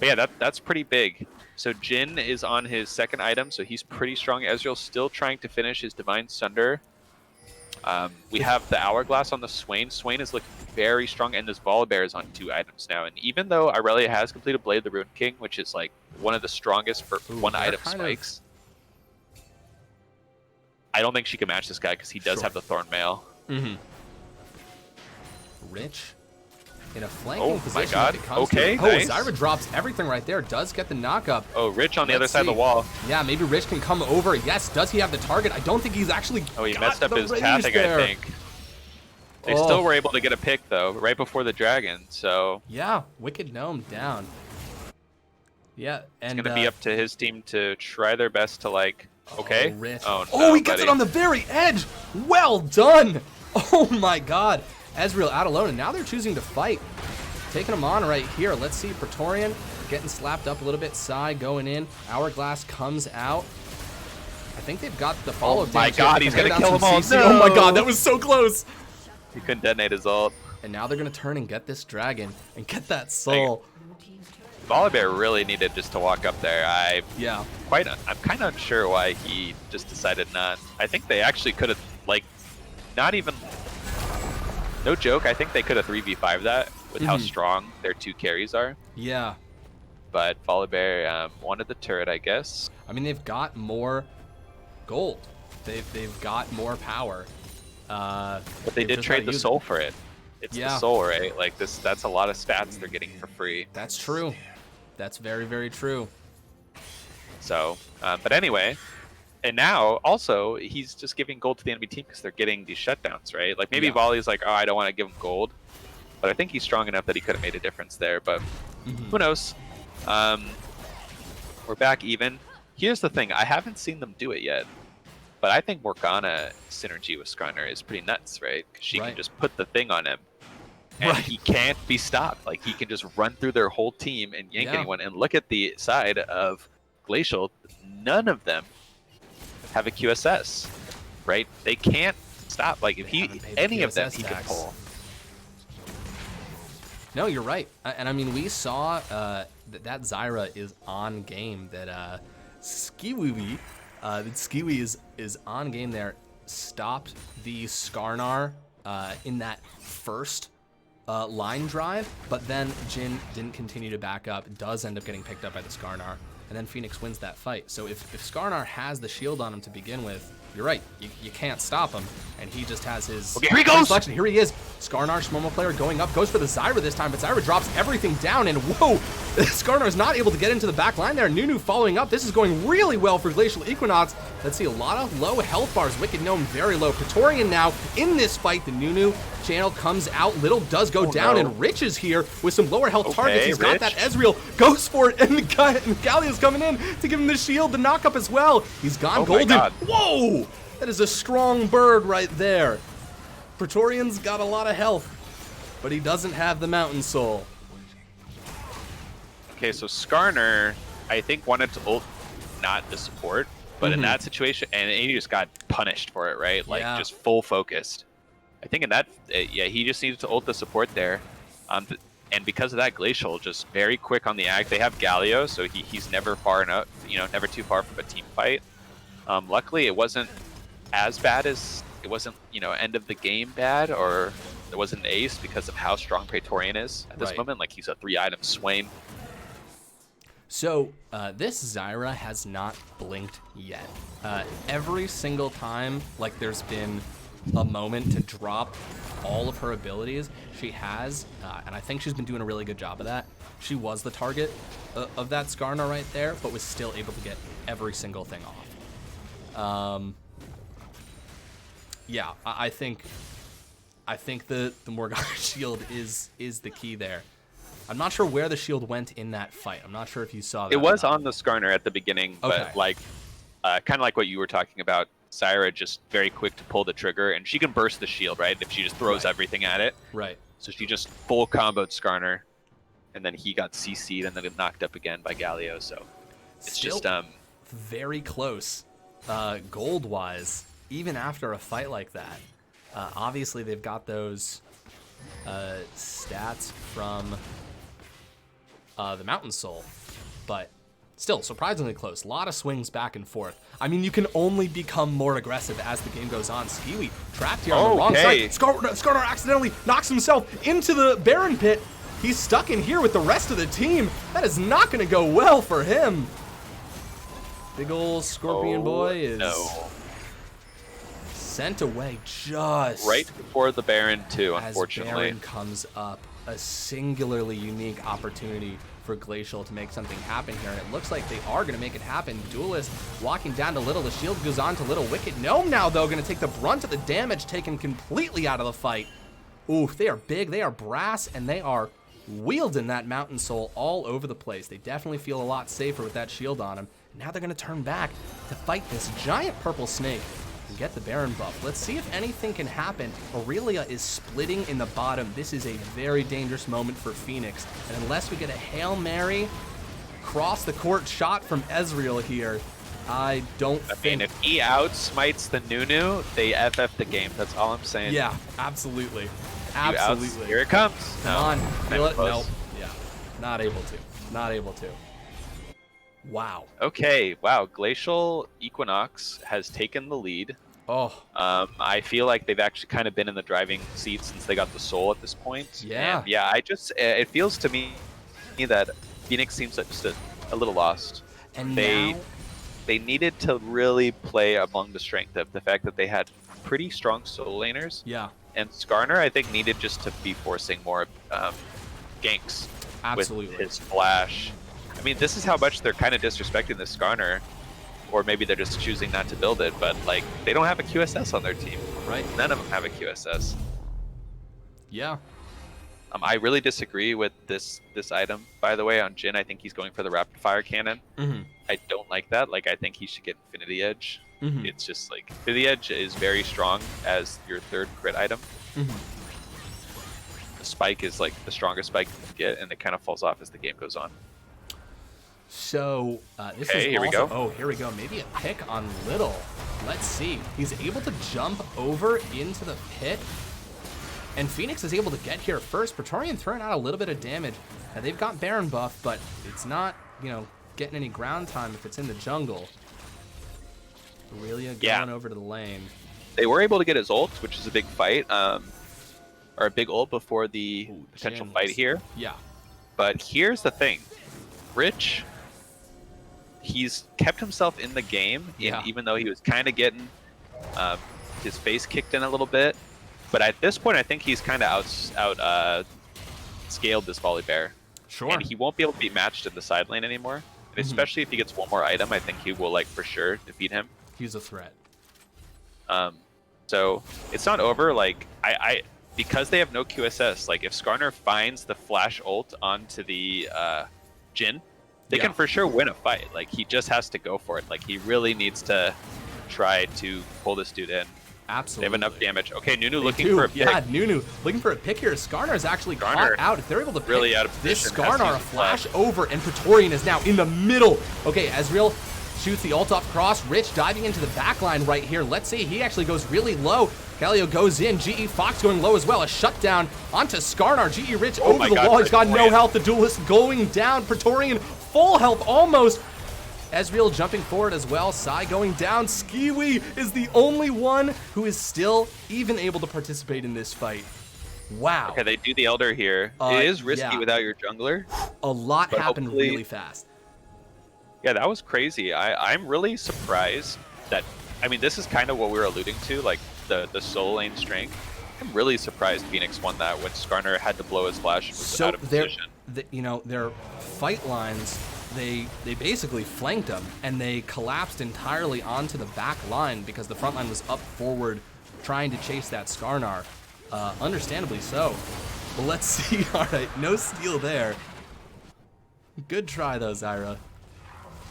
yeah, that's pretty big. So Jin is on his second item, so he's pretty strong. Ezreal's still trying to finish his Divine Sunder. We have the Hourglass on the Swain. Swain is looking very strong, and this Volibear is on 2 items now. And even though Irelia has completed Blade of the Rune King, which is like one of the strongest for one item spikes, I don't think she can match this guy because he does have the Thorn Mail. Rich in a flanking position. Oh my God. Okay, nice. Zyra drops everything right there. Does get the knockup. Oh, Rich on the other side of the wall. Yeah, maybe Rich can come over. Yes, does he have the target? I don't think he's actually he messed up his pathing, I think. They still were able to get a pick, though, right before the dragon, so... Yeah, Wicked Gnome down. Yeah, and... It's going to be up to his team to try their best to, like... Okay. Rich. Oh, no, he gets it on the very edge. Well done. Oh my God. Ezreal out alone, and now they're choosing to fight. Taking him on right here. Let's see Praetorian getting slapped up a little bit. Sai going in. Hourglass comes out. I think they've got the follow. Oh my God, he's gonna kill them all. No. Oh my God, that was so close. He couldn't detonate his ult. And now they're gonna turn and get this dragon and get that soul. Volibear really needed just to walk up there. I'm kind of unsure why he just decided not. I think they actually could have, like, not even, no joke, I think they could have 3v5 that with how strong their 2 carries are. Yeah. but Volibear wanted the turret, I guess. I mean, they've got more gold. They've got more power. But they did trade the soul for it. It's the soul, right? Like that's a lot of stats they're getting for free. That's true. That's very, very true. So, but anyway, and now also he's just giving gold to the enemy team because they're getting these shutdowns, right? Like maybe Volley's like, oh, I don't want to give him gold, but I think he's strong enough that he could have made a difference there. But who knows? We're back even. Here's the thing: I haven't seen them do it yet, but I think Morgana synergy with Skarner is pretty nuts, right? Because she can just put the thing on him, and he can't be stopped. Like he can just run through their whole team and yank anyone. And look at the side of Glacial, none of them have a QSS, right? They can't stop. Like if any of them he can pull. No, you're right. And I mean, we saw that Zyra is on game. That Skiwi is on game there. Stopped the Skarnar in that first line drive, but then Jhin didn't continue to back up. Does end up getting picked up by the Skarnar, and then Phoenix wins that fight. So if Skarnar has the shield on him to begin with, you're right. You can't stop him, and he just has his. Okay, here he goes. Selection. Here he is. Skarnar, Shmomo player, going up, goes for the Zyra this time, but Zyra drops everything down, and whoa, Skarnar is not able to get into the back line there. Nunu following up. This is going really well for Glacial Equinox. Let's see, a lot of low health bars. Wicked Gnome very low. Praetorian now in this fight. The Nunu channel comes out. Little does go down, and Rich is here with some lower health targets. He's got that Ezreal. Goes for it, and Gallia's coming in to give him the shield, the knockup as well. He's gone golden. Whoa! That is a strong bird right there. Praetorian's got a lot of health, but he doesn't have the Mountain Soul. Okay, so Skarner, I think, wanted to ult not the support, but in that situation, and he just got punished for it, right? Like, just full focused. I think in that, he just needed to ult the support there. And because of that, Glacial just very quick on the ag. They have Galio, so he's never far enough, never too far from a team fight. Luckily, it wasn't as bad as, it wasn't, end of the game bad, or there wasn't an ace because of how strong Praetorian is at this moment. Like, he's a 3-item Swain. So this Zyra has not blinked yet. Every single time, like, there's been a moment to drop all of her abilities, she has, and I think she's been doing a really good job of that. She was the target of that Skarnar right there, but was still able to get every single thing off. Yeah, I think the Morgana shield is the key there. I'm not sure where the shield went in that fight. I'm not sure if you saw that. It was on the Skarner at the beginning, but like, kind of like what you were talking about, Zyra just very quick to pull the trigger, and she can burst the shield, right? If she just throws everything at it. Right. So she just full comboed Skarner, and then he got CC'd and then got knocked up again by Galio. So it's Still just very close, gold-wise, even after a fight like that. Obviously, they've got those stats from the Mountain Soul, but still surprisingly close. A lot of swings back and forth. I mean, you can only become more aggressive as the game goes on. Skiwi trapped here on the wrong side. Skarnar accidentally knocks himself into the Baron pit. He's stuck in here with the rest of the team. That is not going to go well for him. Big ol' Scorpion boy is sent away just right before the Baron too, unfortunately. As Baron comes up, a singularly unique opportunity for Glacial to make something happen here, and it looks like they are going to make it happen. Duelist walking down to Little. The shield goes on to Little. Wicked Gnome now, though, going to take the brunt of the damage, taken completely out of the fight. Oof, they are big, they are brass, and they are wielding that Mountain Soul all over the place. They definitely feel a lot safer with that shield on them. Now they're going to turn back to fight this giant purple snake and get the Baron buff. Let's see if anything can happen. Aurelia is splitting in the bottom. This is a very dangerous moment for Phoenix. And unless we get a Hail Mary cross the court shot from Ezreal here, I don't think... I mean, if he outsmites the Nunu, they FF the game. That's all I'm saying. Yeah, absolutely. Absolutely. Here it comes. Come on. Feel it? Nope. Yeah. Not able to. Not able to. Wow. Okay. Wow. Glacial Equinox has taken the lead. Oh. I feel like they've actually kind of been in the driving seat since they got the soul at this point. Yeah. And yeah, it feels to me that Phoenix seems like just a little lost. And They now, they needed to really play among the strength of the fact that they had pretty strong solo laners, yeah, and Skarner I think needed just to be forcing more ganks absolutely. with his flash. I mean, this is how much they're kind of disrespecting this Skarner, or maybe they're just choosing not to build it. But like, they don't have a QSS on their team. Right. None of them have a QSS. Yeah. I really disagree with this item, by the way, on Jhin. I think he's going for the rapid fire cannon. Mm-hmm. I don't like that. Like, I think he should get Infinity Edge. Mm-hmm. It's just like Infinity Edge is very strong as your third crit item. Mm-hmm. The spike is like the strongest spike you can get, and it kind of falls off as the game goes on. So this is Okay, here we also, go. oh, here we go. Maybe a pick on Little. Let's see. He's able to jump over into the pit. And Phoenix is able to get here first. Praetorian throwing out a little bit of damage. Now they've got Baron buff, but it's not, getting any ground time if it's in the jungle. Aurelia going over to the lane. They were able to get his ult, which is a big fight, or a big ult before the potential Jhin fight was- here. Yeah. But here's the thing. Rich, he's kept himself in the game, Yeah. even though he was kind of getting his face kicked in a little bit. But at this point, I think he's kind of scaled this volley bear. Sure. And he won't be able to be matched in the side lane anymore. And especially if he gets one more item, I think he will, like, for sure defeat him. He's a threat. So it's not over. Like, I because they have no QSS, like, if Skarner finds the flash ult onto the Jhin, they Yeah. can for sure win a fight. Like, he just has to go for it. Like, he really needs to try to pull this dude in. Absolutely. They have enough damage. Okay, Nunu They looking do. for a pick. Yeah, Nunu looking for a pick here. Skarnar is actually caught Skarnar out. If they're able to pick really out of this position, has to Skarnar, a use the flash flash. over, and Praetorian is now in the middle. Okay, Ezreal shoots the ult off cross. Rich diving into the back line right here. Let's see, he actually goes really low. Galio goes in. GE Fox going low as well. A shutdown onto Skarnar. GE Rich over my the God, wall. He's got no Praetorian. health. The duelist going down. Praetorian full health almost. Ezreal jumping forward as well. Sai going down. Skiwi is the only one who is still even able to participate in this fight. Wow. Okay, they do the Elder here. It is risky yeah. without your jungler. A lot But happened hopefully- really fast. Yeah, that was crazy. I'm really surprised that, I mean, this is kind of what we were alluding to, like the solo lane strength. I'm really surprised Phoenix won that when Skarner had to blow his flash and was So out of their, position. their fight lines, they basically flanked them, and they collapsed entirely onto the back line because the front line was up forward trying to chase that Skarnar. Understandably so. But let's see. All right, no steal there. Good try, though, Zyra.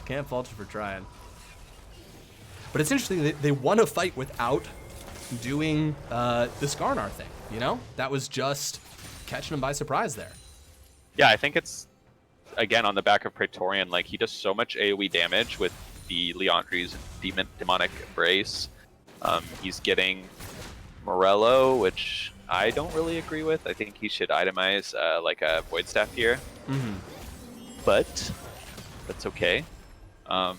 Can't fault you for trying. But it's interesting, they won a fight without doing the Skarnar thing, That was just catching them by surprise there. Yeah, I think it's, again, on the back of Praetorian, like, he does so much AoE damage with the Leandri's Demonic Embrace. He's getting Morello, which I don't really agree with. I think he should itemize, like, a Void Staff here. But that's okay. Oh,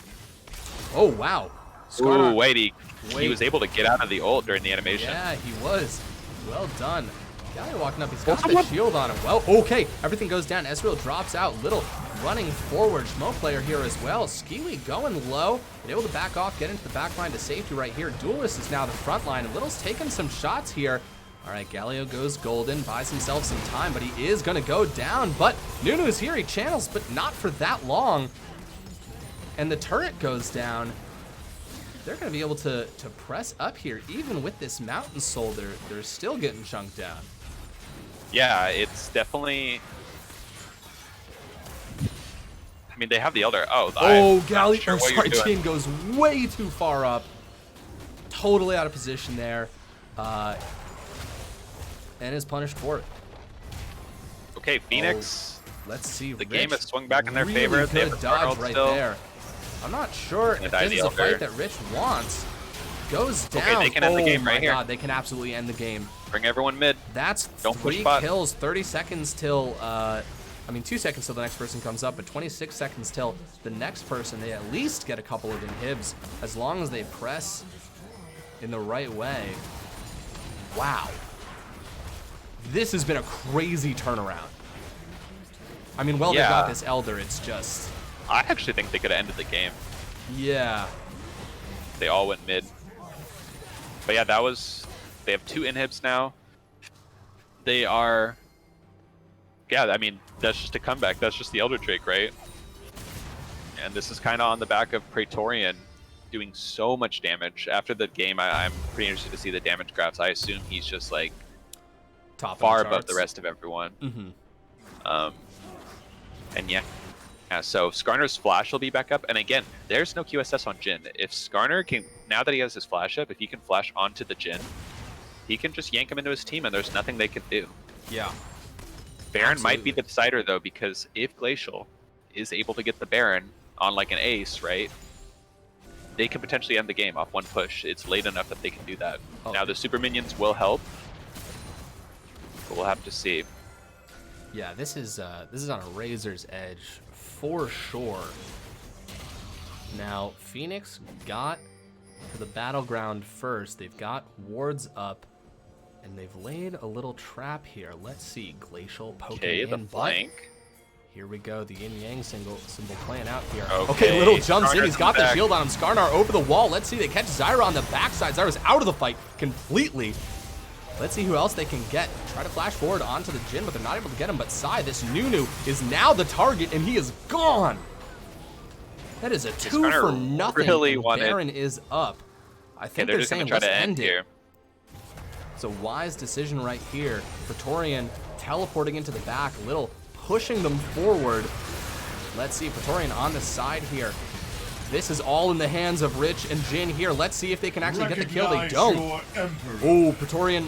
wow. Skarnar. Ooh, wait, he was able to get out of the ult during the animation. Yeah, he was. Well done. Guy walking up, he's got the shield on him. Well, okay, everything goes down. Ezreal drops out. Little running forward. Smoke player here as well. Skiwi going low, but able to back off, get into the back line to safety right here. Duelist is now the front line, and Little's taking some shots here. All right, Galio goes golden, buys himself some time, but he is going to go down. But Nunu's here. He channels, but not for that long. And the turret goes down. They're going to be able to press up here. Even with this Mountain Soul, they're still getting chunked down. Yeah, it's definitely... I mean, they have the Elder. Oh, Galio. Sure what you're doing. Jhin goes way too far up. Totally out of position there. And is punished for it. Okay, Phoenix. Let's see. The Rich, game has swung back in their really favor. They have Good a dodge Arnold right still. there. I'm not sure if die this the is a Elder. fight that Rich wants. Goes down. Okay, they can end the game right Oh my here. God, they can absolutely end the game. Bring everyone mid. That's Don't push 3 bot. kills, 30 seconds till, 2 seconds till the next person comes up, but 26 seconds till the next person. They at least get a couple of inhibs as long as they press in the right way. Wow. This has been a crazy turnaround. I mean, well, they Yeah. got this Elder. It's just, I actually think they could have ended the game. yeah. They all went mid. But yeah, that was... They have 2 inhibs now. They are... Yeah, I mean, that's just a comeback. That's just the Elder Drake, right? And this is kind of on the back of Praetorian doing so much damage. After the game, I'm pretty interested to see the damage graphs. I assume he's just like Top far of the above the charts. rest of everyone. Mm-hmm. And yeah, so Skarner's flash will be back up. And again, there's no QSS on Jhin. If Skarner can, now that he has his flash up, if he can flash onto the Jhin, he can just yank him into his team and there's nothing they can do. Yeah. Baron might be Absolutely. the decider though, because if Glacial is able to get the Baron on like an ace, right? They can potentially end the game off one push. It's late enough that they can do that. Oh. Now the super minions will help, but we'll have to see. Yeah, this is on a razor's edge for sure. Now, Phoenix got to the battleground first. They've got wards up, and they've laid a little trap here. Let's see, Glacial poking Okay, the in, but flank. here we go. The yin-yang symbol playing out here. Okay, Little jumps in. Skarnar's He's got the back. shield on him. Skarnar over the wall. Let's see. They catch Zyra on the backside. Zyra's out of the fight completely. Let's see who else they can get. Try to flash forward onto the Jhin, but they're not able to get him. But Sai, this Nunu, is now the target, and he is gone. That is a 2 Skarnar for nothing. really and wanted- Baron is up. I Okay, think they're they're just gonna saying try let's to end end it. here. It's a wise decision right here. Praetorian teleporting into the back, Little pushing them forward. Let's see, Praetorian on the side here. This is all in the hands of Rich and Jhin here. Let's see if they can actually get the kill. They Recognize don't. your emperor. Oh, Praetorian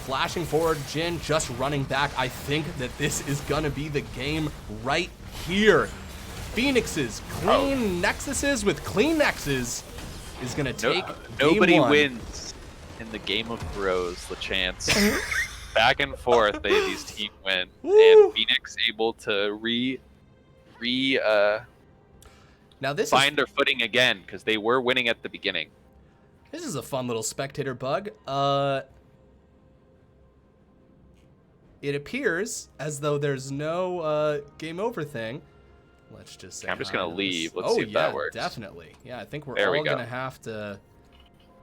flashing forward. Jhin just running back. I think that this is going to be the game right here. Phoenixes, clean Nexuses with Kleenexes is going to take Nobody game 1. wins in the game of bros, LeChance. Back and forth, these team win. Woo. And Phoenix able to Now this find their footing again, because they were winning at the beginning. is a fun little spectator bug. It appears as though there's no game over thing. Let's just say I'm just hi gonna to leave. this. Let's see if yeah, that works. definitely. Yeah, I think we're There we all go. gonna have to.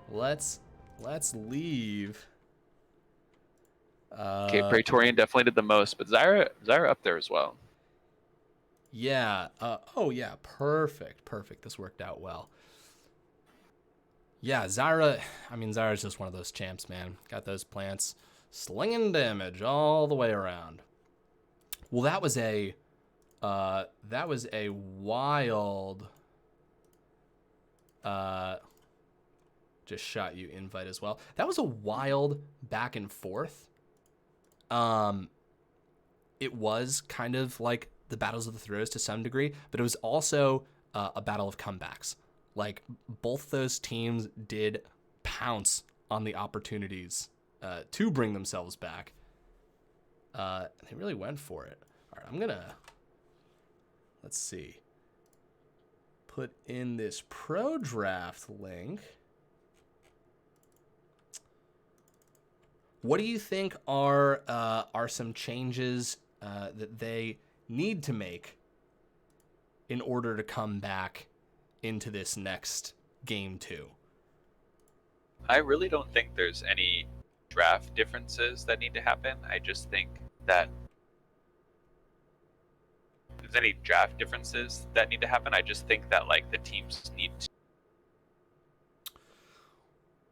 Let's leave. Okay, Praetorian definitely did the most, but Zyra up there as well. Yeah. Oh yeah. Perfect. This worked out well. Yeah, Zyra. I mean, Zyra's just one of those champs, man. Got those plants slinging damage all the way around. Well, that was a wild. Just shot you invite as well. That was a wild back and forth. It was kind of like the battles of the throws to some degree, but it was also a battle of comebacks. Like both those teams did pounce on the opportunities to bring themselves back. They really went for it. All right, I'm gonna, let's see, put in this pro draft link. What do you think are some changes that they need to make in order to come back into this next game 2? I really don't think there's any draft differences that need to happen. I just think that if there's any draft differences that need to happen, I just think that like the teams need to.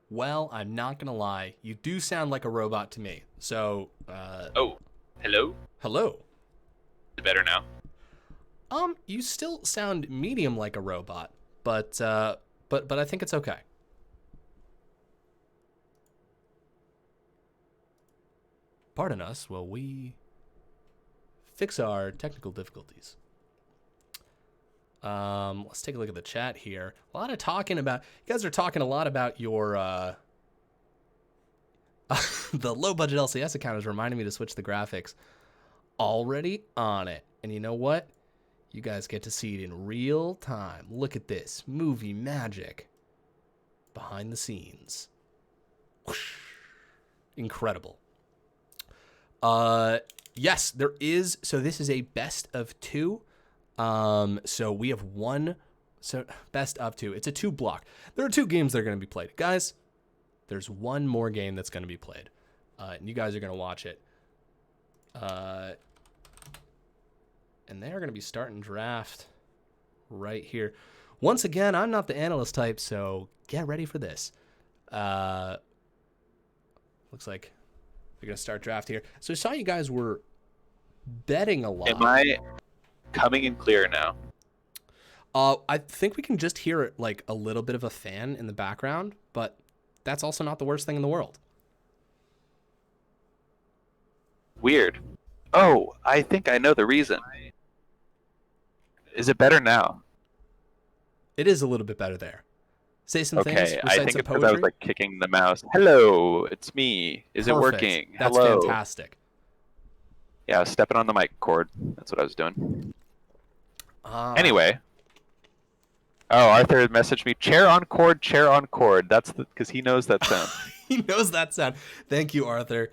Well, I'm not gonna lie, you do sound like a robot to me. So, Oh, hello? hello. Is it better now? You still sound medium like a robot, but I think it's okay. Pardon us while we fix our technical difficulties. Let's take a look at the chat here. A lot of talking about, you guys are talking a lot about your, the low budget LCS account is reminding me to switch the graphics. Already on it. And you know what? You guys get to see it in real time. Look at this. Movie magic. Behind the scenes. Whoosh. Incredible. Yes, there is. So this is a best of 2. So we have one. So best of 2. It's a 2 block. There are 2 games that are going to be played, guys. There's one more game that's going to be played, and you guys are going to watch it. And they are going to be starting draft right here. Once again, I'm not the analyst type, so get ready for this. Looks like they're going to start draft here. So I saw you guys were betting a lot. Am I coming in clear now? I think we can just hear it like a little bit of a fan in the background, but that's also not the worst thing in the world. Weird. Oh, I think I know the reason. Is it better now? It is a little bit better there. Say some things. Okay, I Recite think some it's because I was poetry. like kicking the mouse. Hello, it's me. Is it Perfect. working? That's Hello. fantastic. Yeah, I was stepping on the mic cord. That's what I was doing. Anyway. Anyway. Oh, Arthur messaged me. Chair on cord, chair on cord. That's because he knows that sound. He knows that sound. Thank you, Arthur,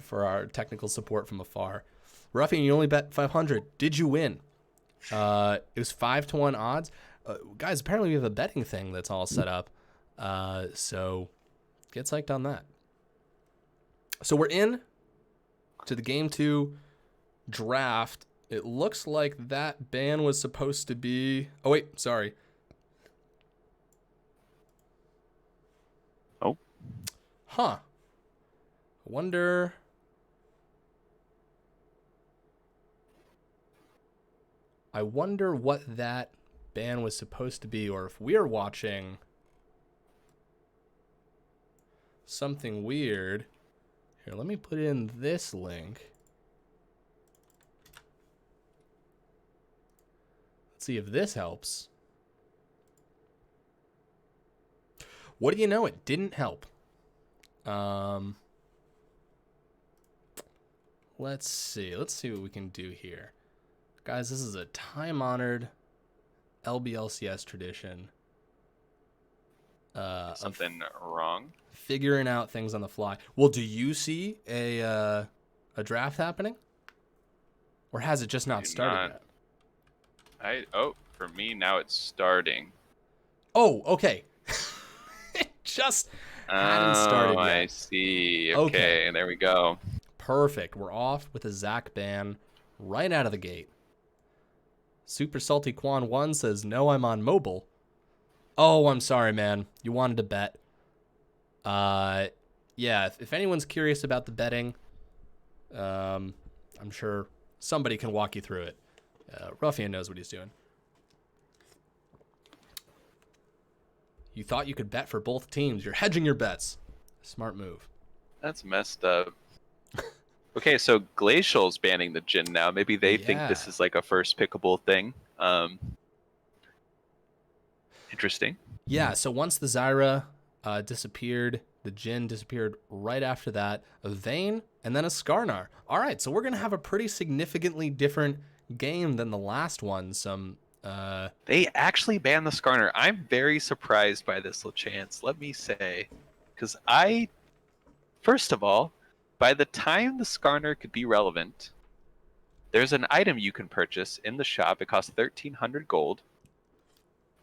for our technical support from afar. Ruffian, you only bet 500. Did you win? It was 5-1 odds. Guys, apparently we have a betting thing that's all set up. So get psyched on that. So we're in to the Game 2 draft. It looks like that ban was supposed to be... Oh, wait, sorry. Oh. Huh. I wonder... what that ban was supposed to be, or if we're watching something weird. Here, let me put in this link. Let's see if this helps. What do you know? It didn't help. Let's see. Let's see what we can do here. Guys, this is a time-honored LBLCS tradition. Something wrong? Figuring out things on the fly. Well, do you see a draft happening? Or has it just not started yet? For me now it's starting. Oh, okay. It just hadn't started yet. I see. Okay. Okay, there we go. Perfect. We're off with a Zach ban right out of the gate. Super Salty Quan 1 says, no, I'm on mobile. Oh, I'm sorry, man. You wanted to bet. Yeah, if anyone's curious about the betting, I'm sure somebody can walk you through it. Ruffian knows what he's doing. You thought you could bet for both teams. You're hedging your bets. Smart move. That's messed up. Okay, so Glacial's banning the Jin now. Maybe they think this is like a first pickable thing. Interesting. Yeah, so once the Zyra disappeared, the Jin disappeared right after that, a Vayne, and then a Skarnar. All right, so we're going to have a pretty significantly different game than the last one. They actually banned the Skarnar. I'm very surprised by this, LeChance, let me say. Because first of all, by the time the Skarnar could be relevant, there's an item you can purchase in the shop. It costs 1,300 gold,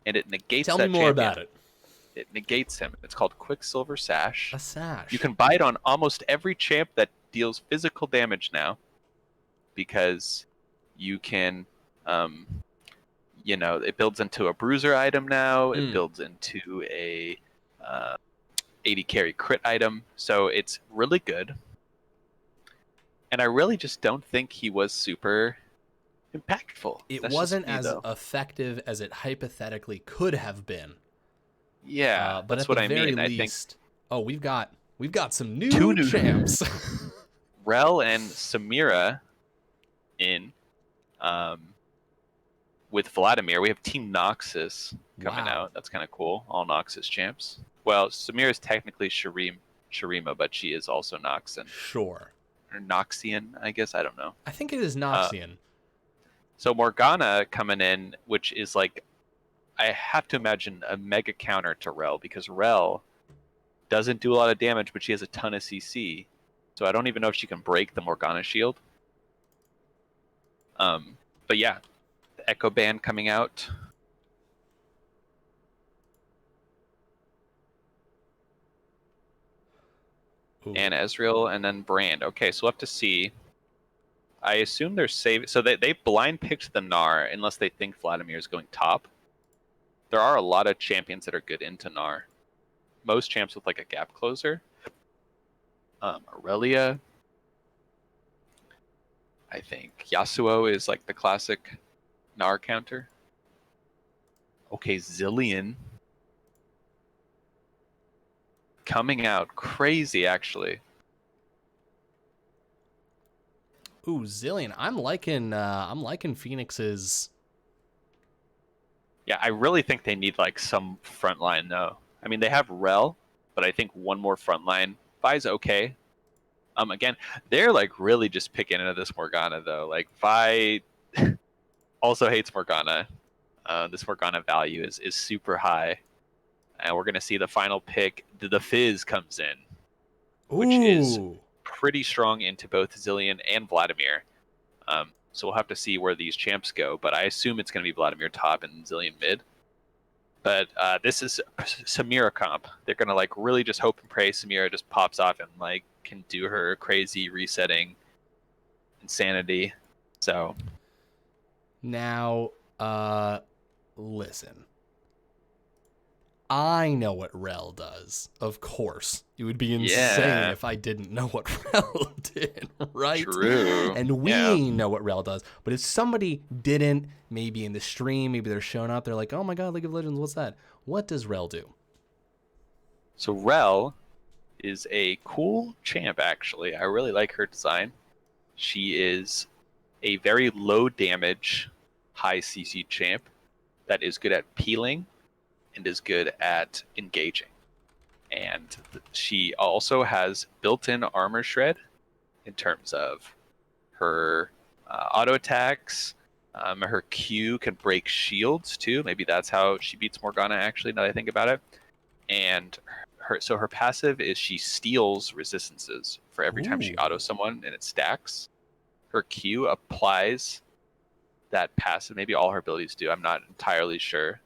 and it negates that Tell me more champion. about it. It negates him. It's called Quicksilver Sash. A sash. You can buy it on almost every champ that deals physical damage now, because you can, it builds into a bruiser item now. It builds into a 80 carry crit item. So it's really good. And I really just don't think he was super impactful. It That's wasn't just me, as though. effective as it hypothetically could have been. Yeah, but that's at what the I very mean. least, we've got some Two new champs. Rel and Samira in with Vladimir. We have Team Noxus coming Wow. out. That's kind of cool. All Noxus champs. Well, Samira is technically Shurima, but she is also Noxian. Sure. Or Noxian, I guess. I don't know. I think it is Noxian. So Morgana coming in, which is like, I have to imagine a mega counter to Rel, because Rel doesn't do a lot of damage, but she has a ton of CC. So I don't even know if she can break the Morgana shield. But yeah, the Echo Band coming out. Ooh. And Ezreal, and then Brand. Okay, so we'll have to see. I assume they're saving. So they blind picked the Gnar unless they think Vladimir is going top. There are a lot of champions that are good into Gnar. Most champs with like a gap closer. Aurelia. I think Yasuo is like the classic Gnar counter. Okay, Zillion. Coming out crazy, actually. Ooh, Zillion. I'm liking Phoenix's. Yeah, I really think they need like some frontline though. I mean, they have Rel, but I think one more frontline. Vi's okay. Again, they're like really just picking into this Morgana though. Like Vi also hates Morgana. This Morgana value is super high, and we're gonna see the final pick. The Fizz comes in, which is Ooh. pretty strong into both Zillion and Vladimir. So we'll have to see where these champs go, but I assume it's going to be Vladimir top and Zillion mid. But this is Samira comp. They're going to like really just hope and pray Samira just pops off and like can do her crazy resetting insanity. So Now, listen. I know what Rel does. Of course. It would be insane Yeah. if I didn't know what Rel did, right? True. And we Yeah. know what Rel does. But if somebody didn't, maybe in the stream, maybe they're showing up, they're like, oh my god, League of Legends, what's that? What does Rel do? So Rel is a cool champ, actually. I really like her design. She is a very low damage, high CC champ that is good at peeling and is good at engaging. And she also has built-in armor shred in terms of her auto attacks. Her Q can break shields too. Maybe that's how she beats Morgana, actually, now that I think about it. And her passive is she steals resistances for every time she Ooh. auto someone, and it stacks. Her Q applies that passive. Maybe all her abilities do. I'm not entirely sure.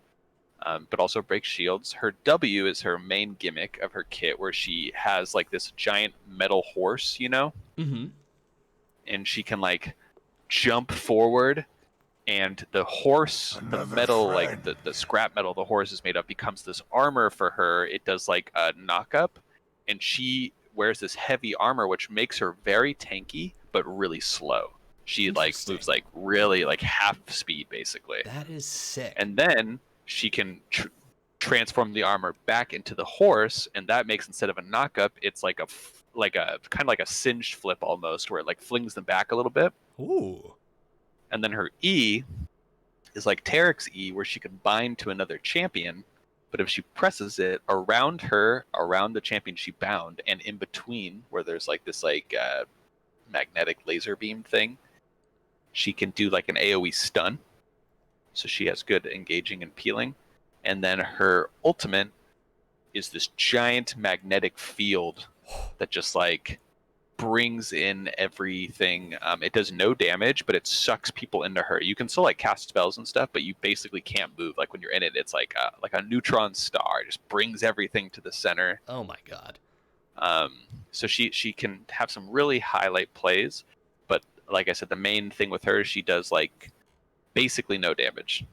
But also breaks shields. Her W is her main gimmick of her kit, where she has like this giant metal horse, you know, Mm-hmm. and she can like jump forward, and the horse, the metal, like the scrap metal the horse is made of, becomes this armor for her. It does like a knockup, and she wears this heavy armor, which makes her very tanky but really slow. She like moves like really like half speed basically. That is sick. And then she can transform the armor back into the horse, and that makes, instead of a knockup, it's like a kind of like a singed flip almost, where it like flings them back a little bit. Ooh. And then her E is like Tarek's E, where she can bind to another champion, but if she presses it around the champion she bound, and in between where there's like this like magnetic laser beam thing, she can do like an AoE stun. So she has good engaging and peeling. And then her ultimate is this giant magnetic field that just like brings in everything. It does no damage, but it sucks people into her. You can still like cast spells and stuff, but you basically can't move. Like when you're in it, it's like a neutron star. It just brings everything to the center. Oh my god. So she can have some really highlight plays, but like I said, the main thing with her, she does like basically no damage.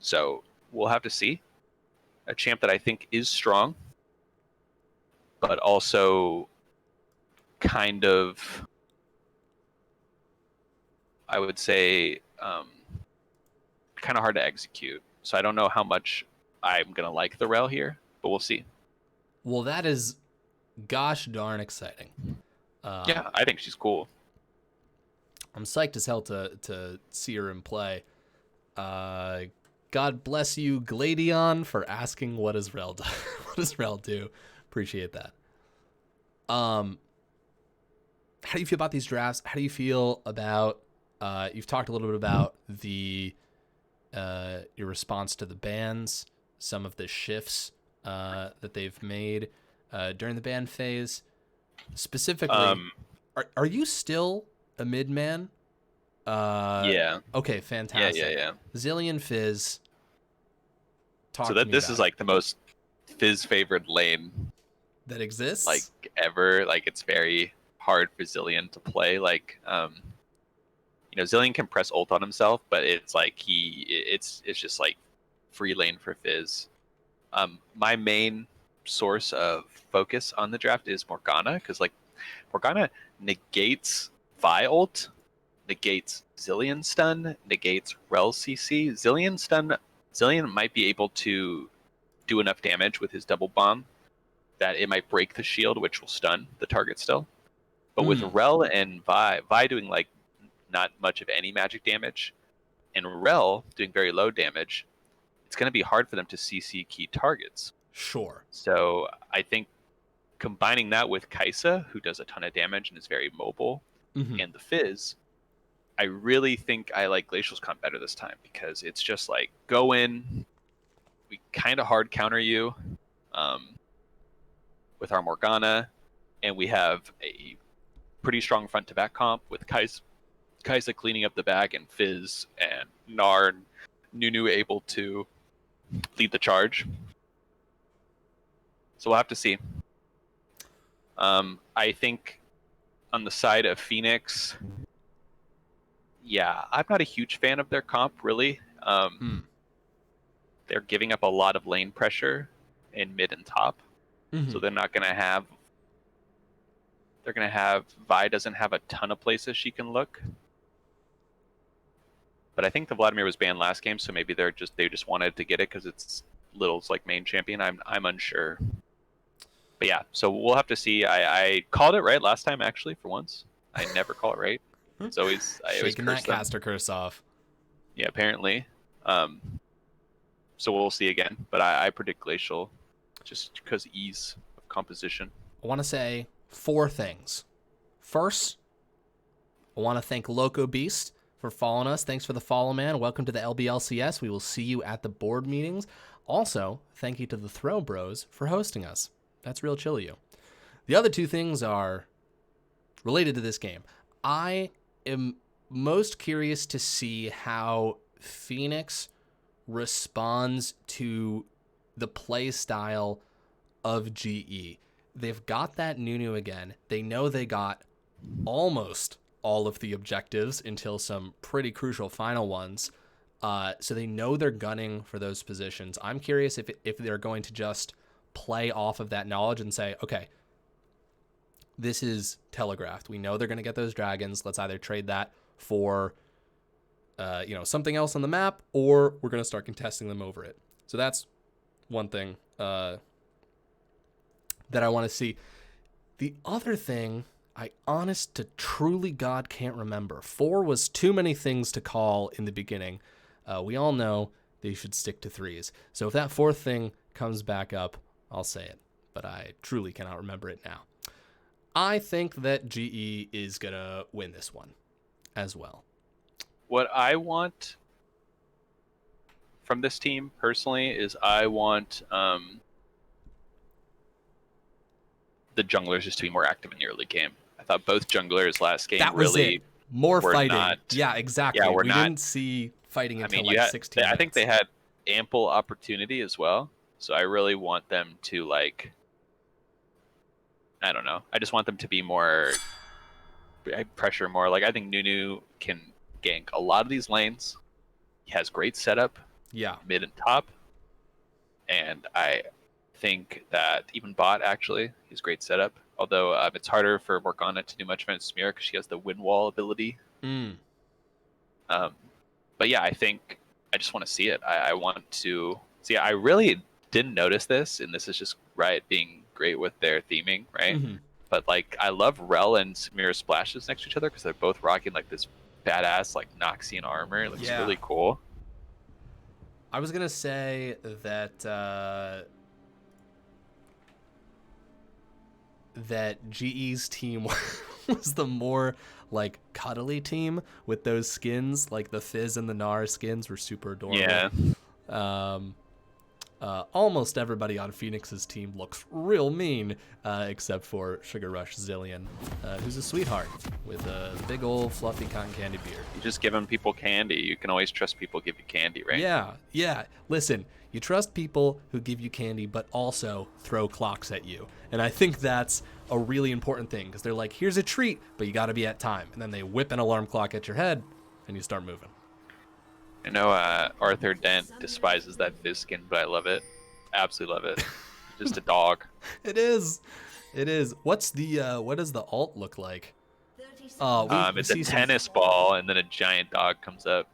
So we'll have to see. A champ that I think is strong, but also kind of, I would say, kind of hard to execute. So I don't know how much I'm going to like the Rel here, but we'll see. Well, that is gosh darn exciting. Yeah, I think she's cool. I'm psyched as hell to see her in play. God bless you, Gladion, for asking what does Rel do? What does Rel do? Appreciate that. How do you feel about these drafts? How do you feel about you've talked a little bit about the your response to the bans, some of the shifts that they've made during the ban phase. Specifically, are you still a mid man? Yeah. Okay, fantastic. Yeah. Zillion Fizz. Talk So to that me this about is it. like the most Fizz favored lane That exists. like ever. Like it's very hard for Zillion to play. Like Zillion can press ult on himself, but it's like it's just like free lane for Fizz. My main source of focus on the draft is Morgana, because like Morgana negates Vi ult, negates Zillion stun, negates Rel CC. Zillion might be able to do enough damage with his double bomb that it might break the shield, which will stun the target still. But with Rel and Vi doing like not much of any magic damage, and Rel doing very low damage, it's going to be hard for them to CC key targets. Sure. So I think combining that with Kaisa, who does a ton of damage and is very mobile, and the Fizz, I really think I like Glacial's comp better this time, because it's just like, go in, we kind of hard counter you with our Morgana, and we have a pretty strong front to back comp with Kaisa cleaning up the back, and Fizz and Gnar and Nunu able to lead the charge. So we'll have to see. I think on the side of Phoenix, yeah, I'm not a huge fan of their comp, really. They're giving up a lot of lane pressure in mid and top, so they're not going to have. They're going to have Vi doesn't have a ton of places she can look. But I think the Vladimir was banned last game, so maybe they just wanted to get it because it's Little's like main champion. I'm unsure. But yeah, so we'll have to see. I called it right last time, actually, for once. I never call it right. It's always I always shaking curse that them. caster curse off. Yeah, apparently. So we'll see again. But I predict Glacial, just because ease of composition. I want to say 4 things. First, I want to thank Loco Beast for following us. Thanks for the follow, man. Welcome to the LBLCS. We will see you at the board meetings. Also, thank you to the Throw Bros for hosting us. That's real chill of you. The other 2 things are related to this game. I am most curious to see how Phoenix responds to the play style of GE. They've got that Nunu again. They know they got almost all of the objectives until some pretty crucial final ones. So they know they're gunning for those positions. I'm curious if they're going to just play off of that knowledge and say, okay, this is telegraphed. We know they're going to get those dragons. Let's either trade that for something else on the map, or we're going to start contesting them over it. So that's one thing that I want to see. The other thing, I honest to truly God can't remember. 4 was too many things to call in the beginning. We all know they should stick to 3s. So if that 4th thing comes back up, I'll say it. But I truly cannot remember it now. I think that GE is going to win this one as well. What I want from this team personally is I want the junglers just to be more active in the early game. I thought both junglers last game that was really it. More were fighting. not. Yeah, exactly. Yeah, we not, didn't see fighting until you had, 16 minutes. I think they had ample opportunity as well. So I really want them to I don't know. I just want them to be more pressure more. Like I think Nunu can gank a lot of these lanes. He has great setup. Yeah. Mid and top. And I think that even bot actually, he's great setup. Although it's harder for Morgana to do much against Smear because she has the wind wall ability. But yeah, I think I just want to see it. I want to see. I really didn't notice this, and this is just Riot being great with their theming, right? But like, I love Rel and Smear splashes next to each other because they're both rocking like this badass like Noxian armor. It looks really cool. I was gonna say that that GE's team was the more like cuddly team with those skins, like the Fizz and the Gnar skins were super adorable. Yeah. almost everybody on Phoenix's team looks real mean, except for Sugar Rush Zillion, who's a sweetheart with a big old fluffy cotton candy beard. You just giving people candy. You can always trust people give you candy, right? Yeah. Listen, you trust people who give you candy, but also throw clocks at you. And I think that's a really important thing, because they're like, here's a treat, but you got to be at time. And then they whip an alarm clock at your head, and you start moving. I know Arthur Dent despises that fizz skin, but I love it. Absolutely love it. Just a dog. It is. What does the alt look like? It's a tennis ball, and then a giant dog comes up.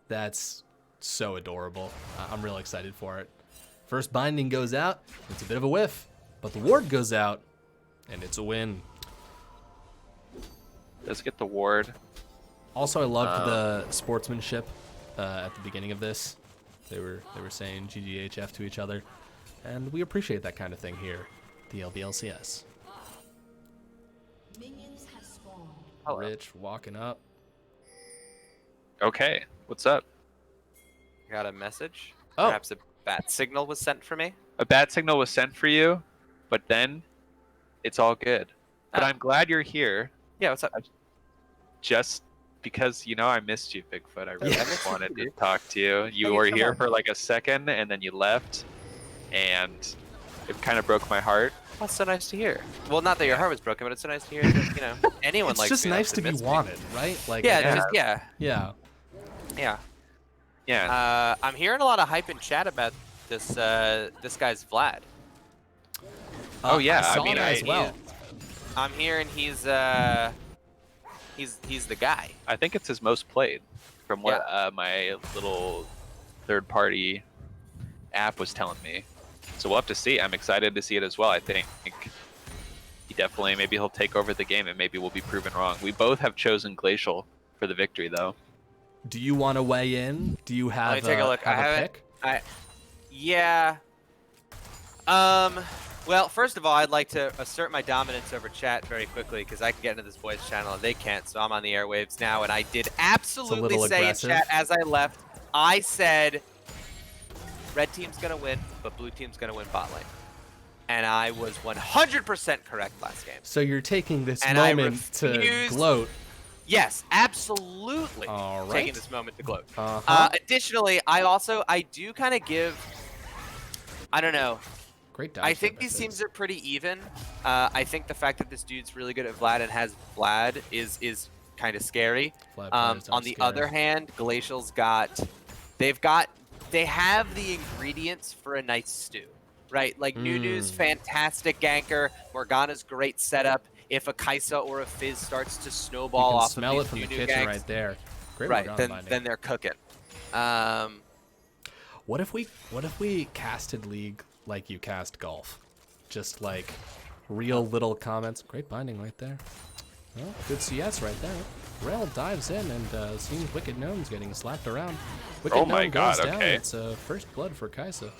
That's so adorable. I'm real excited for it. First binding goes out. It's a bit of a whiff, but the ward goes out, and it's a win. Let's get the ward. Also, I loved the sportsmanship at the beginning of this. They were saying GGHF to each other, and we appreciate that kind of thing here, the LBLCS. Hello. Rich walking up. Okay, what's up? Got a message. Oh. Perhaps a bat signal was sent for me. A bad signal was sent for you, but then it's all good. But I'm glad you're here. Yeah, what's up? Just because, I missed you, Bigfoot. I really Yeah. wanted to talk to you. You Hey, were come here on. for like a second, and then you left, and it kind of broke my heart. That's so nice to hear. Well, not that your heart was broken, but it's so nice to hear that, anyone It's likes just me nice enough to be miss me. wanted, right? Like, Yeah, Yeah. yeah. Yeah. I'm hearing a lot of hype in chat about this guy's Vlad. Oh, yeah, I saw I mean, that as I- well. I'm hearing he's the guy. I think it's his most played from what my little third-party app was telling me. So we'll have to see. I'm excited to see it as well. I think he definitely, maybe he'll take over the game, and maybe we'll be proven wrong. We both have chosen Glacial for the victory, though. Do you want to weigh in? Do you have Let me take a look. have I a have pick? Yeah. Well, first of all, I'd like to assert my dominance over chat very quickly, because I can get into this voice channel and they can't, so I'm on the airwaves now, and I did absolutely little say aggressive. in chat as I left, I said red team's gonna win, but blue team's gonna win bot lane. And I was 100% correct last game. So you're taking this And I moment to refused- gloat. Yes, absolutely. All right. Taking this moment to gloat. Uh-huh. Additionally, I do kind of give, I don't know, Great dive. I think these teams are pretty even. I think the fact that this dude's really good at Vlad and has Vlad is kind of scary. On the other hand, Glacial's they have the ingredients for a nice stew, right? Like Nunu's fantastic ganker, Morgana's great setup. If a Kaisa or a Fizz starts to snowball you can off smell of it from these the Nunu kitchen ganks, right there. Great right? Morgana binding. Then they're cooking. What if we casted League like you cast golf? Just like real little comments. Great binding right there. Well, good CS right there. Rel dives in and seems Wicked Gnome's getting slapped around. Wicked Oh my Gnome God, goes down. okay. It's first blood for Kaisa.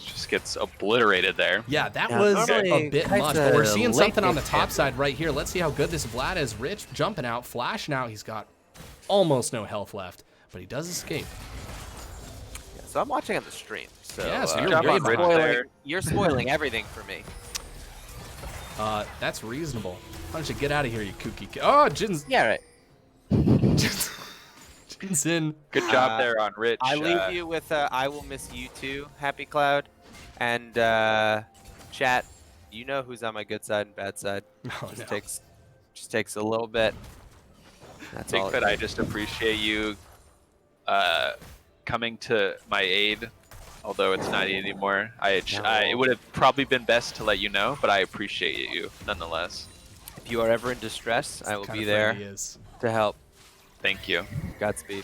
Just gets obliterated there. Yeah, that Yeah, was a normally bit Kaisa much, but we're seeing late something on the game top champion. side right here. Let's see how good this Vlad is. Rich jumping out, flashing out. He's got almost no health left, but he does escape. Yeah, so I'm watching on the stream. So, Yeah, so you're job way on Rich behind. there. You're spoiling everything for me. That's reasonable. Why don't you get out of here, you kooky kid? Oh, Jin's Yeah, right. Jin's in. Good job there on Rich. I leave you with I will miss you too, Happy Cloud. And chat, you know who's on my good side and bad side. Oh, no. Just takes a little bit. That's all. Bigfoot, I just appreciate you coming to my aid, although it's not anymore. It would have probably been best to let you know, but I appreciate you nonetheless. If you are ever in distress, I will Kind be of there friend he is. to help. Thank you. Godspeed.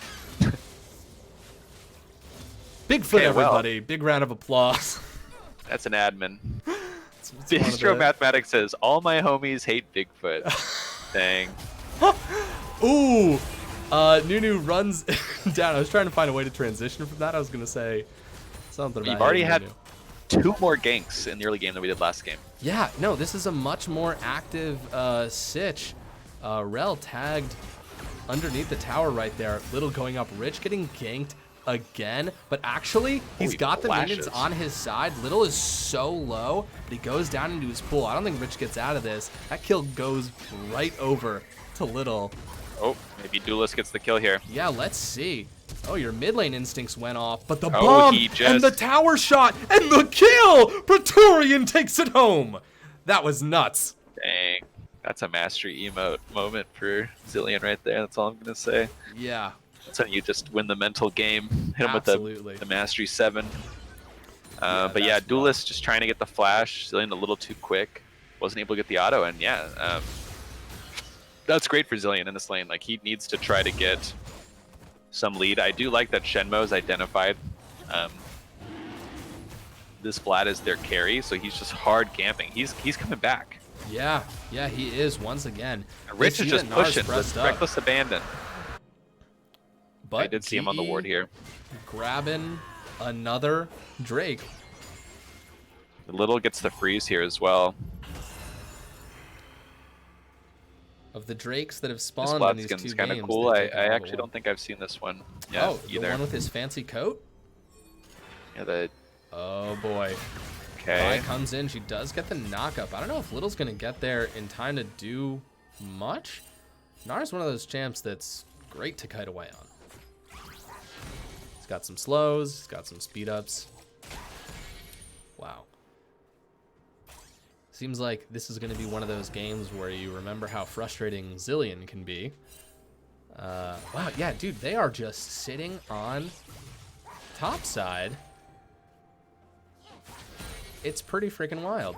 Bigfoot, Okay, well. everybody. Big round of applause. That's an admin. It's one of Bistro the- Mathematics says, all my homies hate Bigfoot. Dang. Ooh! Nunu runs down. I was trying to find a way to transition from that. I was going to say something about We've already hating had Nunu. 2 more ganks in the early game than we did last game. Yeah, no, this is a much more active Sitch. Rel tagged underneath the tower right there. Little going up. Rich getting ganked again, but actually he's he got the minions flashes. on his side. Little is so low, but he goes down into his pool. I don't think Rich gets out of this. That kill goes right over to Little. Oh, maybe Duelist gets the kill here. Yeah, let's see. Oh, your mid lane instincts went off, but the Oh, bomb he and just- the tower shot and the kill! Praetorian takes it home. That was nuts. Dang. That's a mastery emote moment for Zillion right there. That's all I'm going to say. Yeah, That's when you just win the mental game. Hit him absolutely. with the mastery 7. Yeah, But yeah, that's Duelist just trying to get the flash. Zillion a little too quick. Wasn't able to get the auto. And yeah, that's great for Zillion in this lane. Like, he needs to try to get some lead. I do like that Shenmue's identified this Vlad as their carry, so he's just hard camping. He's coming back. Yeah, he is once again. And Rich You is see just that Nars pushing pressed with up, reckless abandon. But I did see him on the GE ward here. grabbing another Drake. Little gets the freeze here as well. Of the Drakes that have This spawned in Vlad these skin's two kind of games, cool. I they've taken all but actually one. don't think I've seen this one yet Oh, the either. one with his fancy coat? Yeah, Oh boy. okay. Vi comes in. She does get the knock-up. I don't know if Little's going to get there in time to do much. Nara's one of those champs that's great to kite away on. He's got some slows. He's got some speed-ups. Wow. Seems like this is going to be one of those games where you remember how frustrating Zillion can be. Wow, yeah, dude, they are just sitting on top side. It's pretty freaking wild.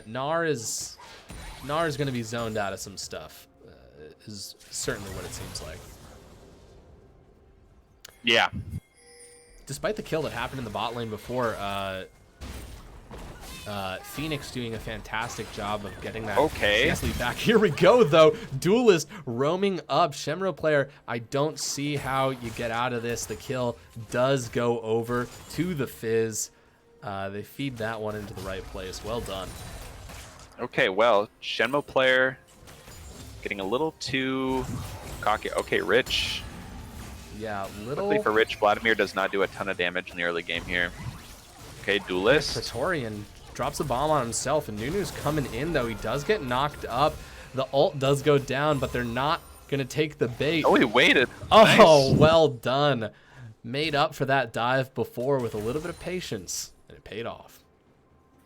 Nar is going to be zoned out of some stuff, is certainly what it seems like. Yeah. Despite the kill that happened in the bot lane before, Phoenix doing a fantastic job of getting that CS lead back. Here we go, though. Duelist roaming up. Shemro player, I don't see how you get out of this. The kill does go over to the Fizz. They feed that one into the right place. Well done. Okay, well, Shenmue player getting a little too cocky. Okay, Rich. Yeah, Little. Luckily for Rich, Vladimir does not do a ton of damage in the early game here. Okay, Duelist. Praetorian drops a bomb on himself, and Nunu's coming in, though. He does get knocked up. The ult does go down, but they're not going to take the bait. Oh, he waited. Oh, Nice. well done. Made up for that dive before with a little bit of patience, and it paid off.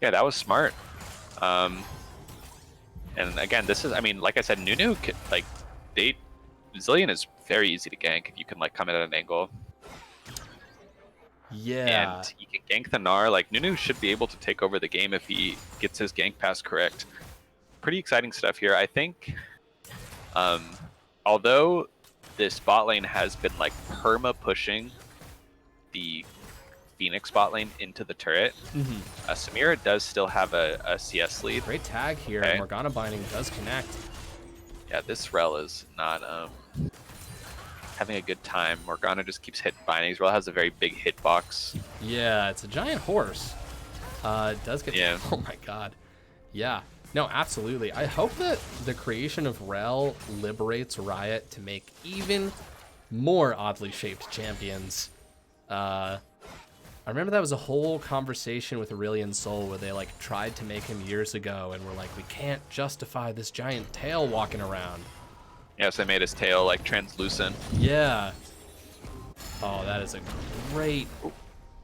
Yeah, that was smart. And again, this is, I mean, like I said, Nunu, like, Zillion is very easy to gank if you can, like, come in at an angle. Yeah. And you can gank the Gnar. Like, Nunu should be able to take over the game if he gets his gank pass correct. Pretty exciting stuff here. I think, although this bot lane has been, like, perma-pushing the Phoenix bot lane into the turret, Samira does still have a CS lead. Great tag here. Okay. Morgana binding does connect. Yeah, this Rel is not having a good time. Morgana just keeps hitting bindings. Rel has a very big hitbox. Yeah, it's a giant horse. It does get... Yeah. Oh my god. Yeah. No, absolutely. I hope that the creation of Rel liberates Riot to make even more oddly shaped champions. I remember that was a whole conversation with Aurelion Sol where they like tried to make him years ago and were like, we can't justify this giant tail walking around. Yes, they made his tail like translucent. Yeah. Oh, that is a great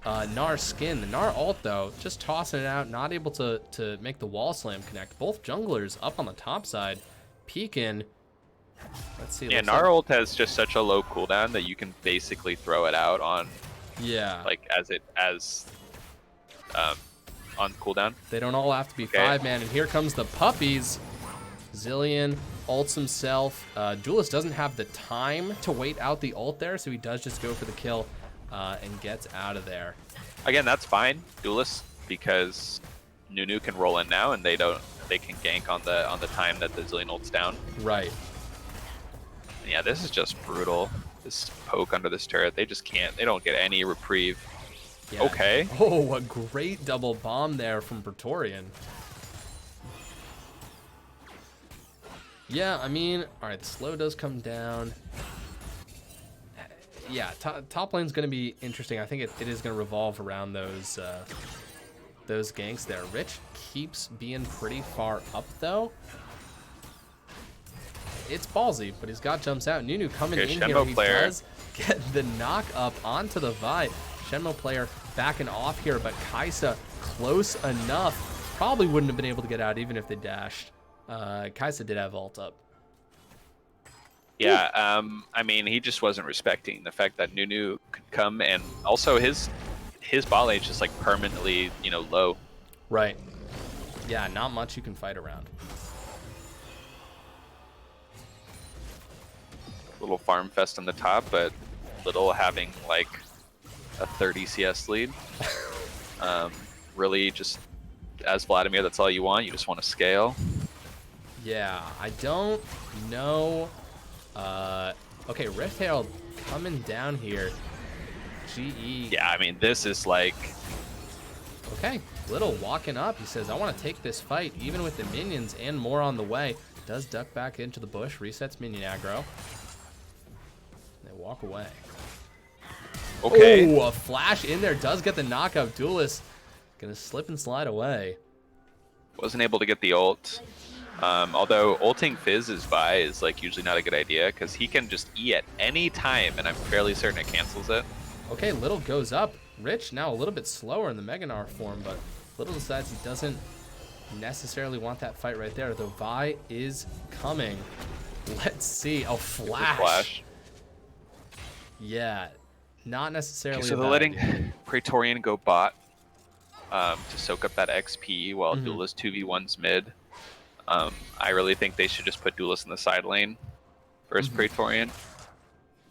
Gnar skin. The Gnar ult, though, just tossing it out, not able to make the wall slam connect. Both junglers up on the top side, peeking. Let's see. Yeah, looks like- Gnar ult has just such a low cooldown that you can basically throw it out on, Yeah. like, on cooldown. They don't all have to be Okay. 5-man, and here comes the puppies. Zillion ults himself. Duelist doesn't have the time to wait out the ult there, so he does just go for the kill and gets out of there. Again, that's fine, Duelist, because Nunu can roll in now, and they can gank on the time that the Zillion ult's down. Right. Yeah, this is just brutal. This poke under this turret, they just can't. They don't get any reprieve. Yeah. Okay. Oh, a great double bomb there from Praetorian. Yeah, I mean, all right, the slow does come down. Yeah, top lane's going to be interesting. I think it is going to revolve around those ganks there. Rich keeps being pretty far up, though. It's ballsy, but he's got jumps out. Nunu coming in here. He does get the knock up onto the Vi. Shenmue player backing off here, but Kaisa close enough. Probably wouldn't have been able to get out even if they dashed. Kaisa did have ult up. Yeah, I mean, he just wasn't respecting the fact that Nunu could come, and also his ball age is like permanently, low. Right. Yeah, not much you can fight around. Little farm fest on the top, but Little having like a 30 CS lead. Really, just as Vladimir, that's all you want. You just want to scale. Yeah, I don't know. Okay, Rift Herald coming down here. GE. Yeah, I mean, this is like... Okay, Little walking up. He says, I want to take this fight, even with the minions and more on the way. Does duck back into the bush, resets minion aggro. They walk away. Okay. Oh, a flash in there. Does get the knockout. Duelist gonna slip and slide away. Wasn't able to get the ult. Although ulting Fizz's Vi is like usually not a good idea because he can just E at any time, and I'm fairly certain it cancels it. Okay, Little goes up. Rich now a little bit slower in the Meganar form, but Little decides he doesn't necessarily want that fight right there. The Vi is coming. Let's see. A flash. Yeah, not necessarily. Okay, so they're letting Praetorian go bot to soak up that XP while Duelist 2v1's mid. I really think they should just put Duelist in the side lane versus Praetorian.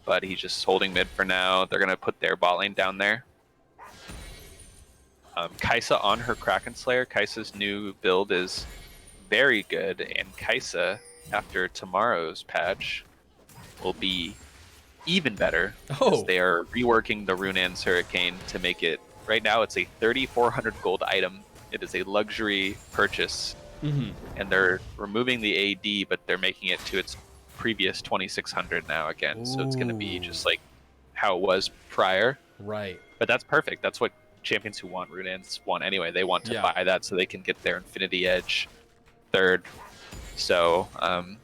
But he's just holding mid for now. They're going to put their bot lane down there. Kaisa on her Kraken Slayer. Kaisa's new build is very good. And Kaisa, after tomorrow's patch, will be even better. Oh. They are reworking the Runaan's Hurricane to make it... Right now, it's a 3,400 gold item. It is a luxury purchase. And they're removing the AD, but they're making it to its previous 2,600 now again. So it's going to be just like how it was prior. Right. But that's perfect. That's what champions who want Runaan's want anyway. They want to buy that so they can get their Infinity Edge third. So,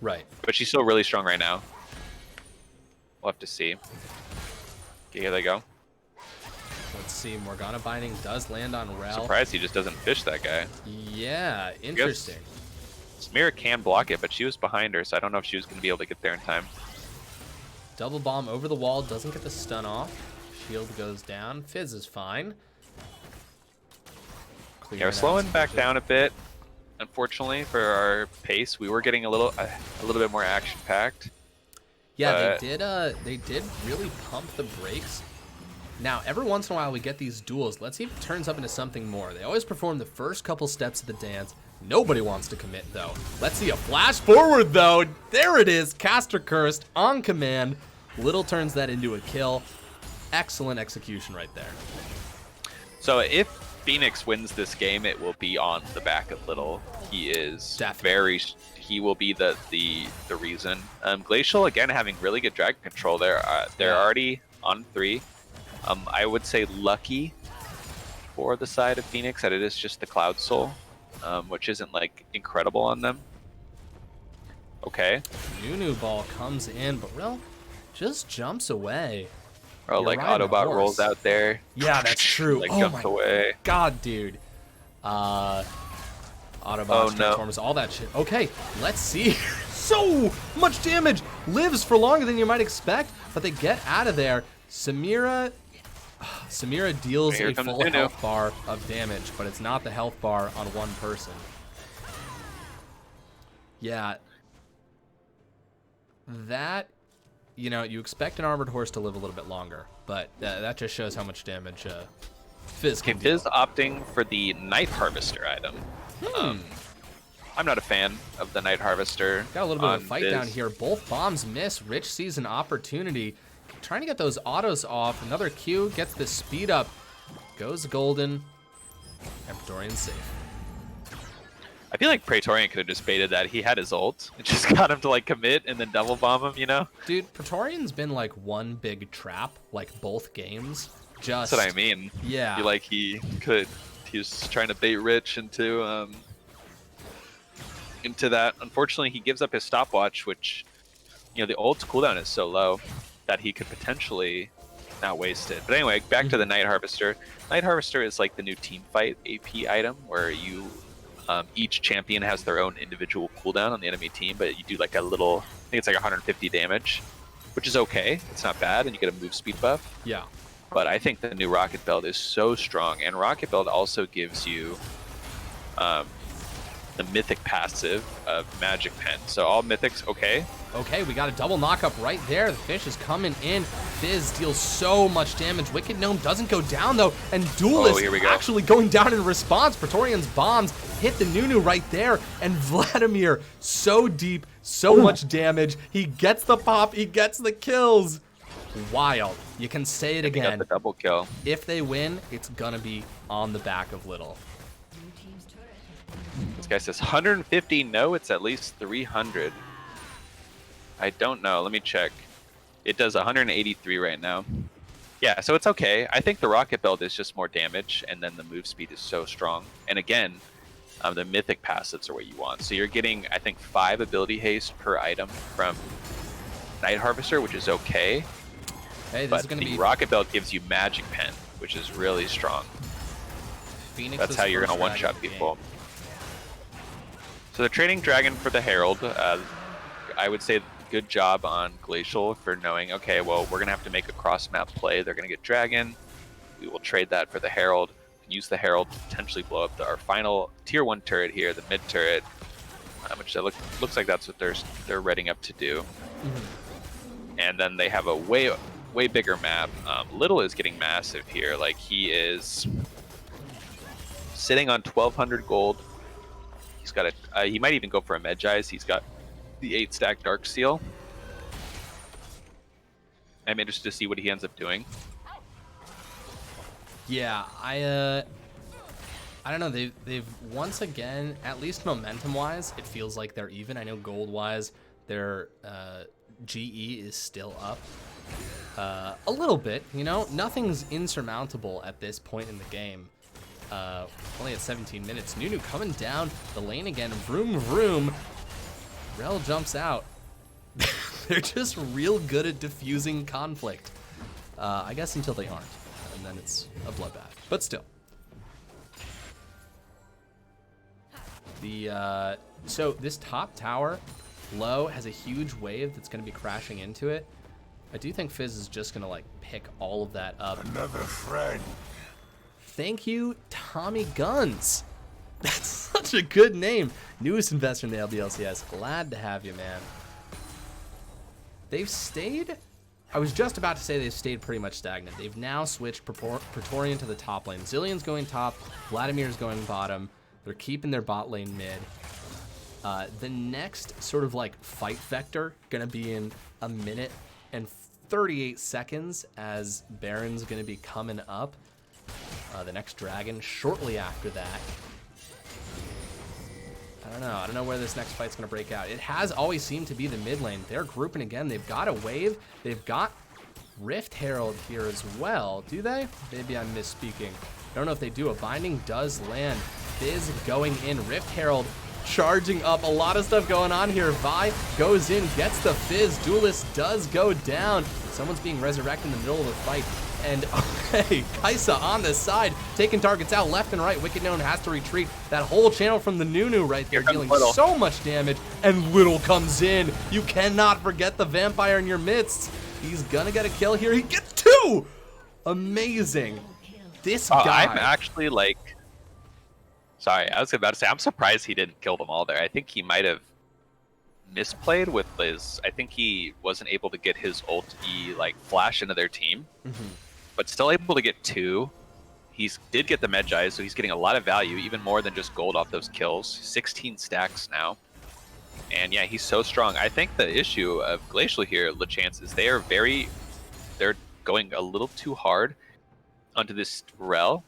right. But she's still really strong right now. We'll have to see. Okay, here they go. Let's see. Morgana Binding does land on Rel. Surprised he just doesn't fish that guy. Yeah, interesting. Samira can block it, but she was behind her, so I don't know if she was going to be able to get there in time. Double bomb over the wall, doesn't get the stun off. Shield goes down. Fizz is fine. Yeah, we're slowing back down a bit. Unfortunately, for our pace, we were getting a little bit more action-packed. Yeah, they did really pump the brakes. Now, every once in a while, we get these duels. Let's see if it turns up into something more. They always perform the first couple steps of the dance. Nobody wants to commit, though. Let's see a flash forward, though. There it is. Caster Cursed on command. Little turns that into a kill. Excellent execution right there. So if Phoenix wins this game, it will be on the back of Little. He is he will be the reason. Glacial, again, having really good dragon control there. They're already on 3. I would say lucky for the side of Phoenix that it is just the Cloud Soul, which isn't like incredible on them. Okay. Nunu ball comes in, but Rel just jumps away. Or like Autobot rolls out there. Yeah, that's true. Like oh jumps my away. God, dude. Autobots, Transformers, all that shit. Okay, let's see. So much damage. Lives for longer than you might expect, but they get out of there. Samira deals a full health bar of damage, but it's not the health bar on one person. Yeah. That, you expect an armored horse to live a little bit longer, but that just shows how much damage Fizz can deal. Fizz opting for the Night Harvester item. I'm not a fan of the Night Harvester. Got a little bit of a fight down here. Both bombs miss. Rich sees an opportunity. Trying to get those autos off. Another Q gets the speed up. Goes golden. And Praetorian's safe. I feel like Praetorian could have just baited that. He had his ult. It just got him to like commit and then double bomb him, you know? Dude, Praetorian's been like one big trap, like both games. Just That's what I mean. Yeah. I feel like he was trying to bait Rich into that. Unfortunately, he gives up his stopwatch, which, you know, the ult's cooldown is so low that he could potentially not waste it. But anyway, back to the Night Harvester. Night Harvester is like the new team fight AP item where you each champion has their own individual cooldown on the enemy team, but you do like a little, I think it's like 150 damage, which is okay. It's not bad, and you get a move speed buff. Yeah. But I think the new Rocket Belt is so strong, and Rocket Belt also gives you the mythic passive of Magic Pen. So all mythics, okay. Okay, we got a double knockup right there. The fish is coming in. Fizz deals so much damage. Wicked Gnome doesn't go down, though. And Duelist here we go. actually going down in response. Praetorian's bombs hit the Nunu right there. And Vladimir, so deep, so much damage. He gets the pop. He gets the kills. Wild. You can say it He got again. the double kill. If they win, it's going to be on the back of Little. This guy says 150. No, it's at least 300. I don't know. Let me check. It does 183 right now. Yeah, so it's okay. I think the Rocket Belt is just more damage, and then the move speed is so strong. And again, the mythic passives are what you want. So you're getting, I think, 5 ability haste per item from Night Harvester, which is okay. Hey, this But is going to the be Rocket Belt gives you Magic Pen, which is really strong. Phoenix's That's how you're first going to one-shot dragon people. game. So they're trading Dragon for the Herald. I would say good job on Glacial for knowing, okay, well, we're going to have to make a cross-map play. They're going to get Dragon. We will trade that for the Herald. Use the Herald to potentially blow up our final Tier 1 turret here, the mid turret, which looks like that's what they're readying up to do. And then they have a way bigger map. Little is getting massive here. Like, he is sitting on 1,200 gold. He's got he might even go for a Medjai's. He's got the 8-stack Dark Seal. I'm interested to see what he ends up doing. Yeah, I don't know. They've once again, at least momentum-wise, it feels like they're even. I know gold-wise, their GE is still up a little bit. You know, nothing's insurmountable at this point in the game. Only at 17 minutes. Nunu coming down the lane again. Vroom, vroom. Rel jumps out. They're just real good at diffusing conflict. I guess until they aren't. And then it's a bloodbath. But still. So this top tower, low, has a huge wave that's going to be crashing into it. I do think Fizz is just going to, like, pick all of that up. Another friend. Thank you, Tommy Guns. That's such a good name. Newest investor in the LBLCS. Glad to have you, man. They've stayed... I was just about to say they've stayed pretty much stagnant. They've now switched Praetorian to the top lane. Zillion's going top. Vladimir's going bottom. They're keeping their bot lane mid. The next sort of like fight vector going to be in a minute and 38 seconds as Baron's going to be coming up. The next dragon shortly after that. I don't know where this next fight's going to break out. It has always seemed to be the mid lane. They're grouping again. They've got a wave. They've got Rift Herald here as well. Do they? Maybe I'm misspeaking. I don't know if they do. A binding does land. Fizz going in. Rift Herald charging up. A lot of stuff going on here. Vi goes in, gets the Fizz. Duelist does go down. Someone's being resurrected in the middle of the fight. And okay, Kaisa on the side, taking targets out left and right. Wicked Gnome has to retreat. That whole channel from the Nunu right there, dealing so much damage. And Little comes in. You cannot forget the vampire in your midst. He's gonna get a kill here. He gets 2! Amazing. This guy. I'm actually like... Sorry, I was about to say, I'm surprised he didn't kill them all there. I think he might have misplayed with his... I think he wasn't able to get his ult E, like, flash into their team. But still able to get 2. He did get the Medjai, so he's getting a lot of value, even more than just gold off those kills. 16 stacks now. And yeah, he's so strong. I think the issue of Glacial here, LeChance, is they're going a little too hard onto this Rel.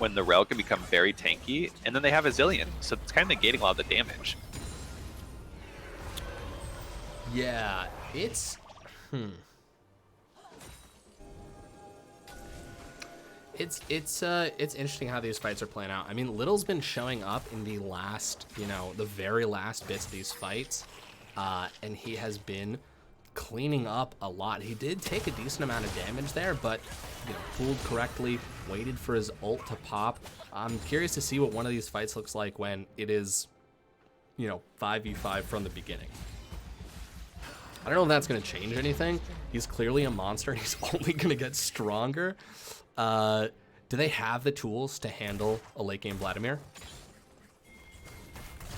when the Rel can become very tanky, and then they have a Zillion, so it's kind of negating a lot of the damage. Yeah, it's it's interesting how these fights are playing out. I mean, Little's been showing up in the last, the very last bits of these fights, and he has been cleaning up a lot. He did take a decent amount of damage there, but pulled correctly, waited for his ult to pop. I'm curious to see what one of these fights looks like when it is, 5v5 from the beginning. I don't know if that's going to change anything. He's clearly a monster, and he's only going to get stronger. Do they have the tools to handle a late game Vladimir?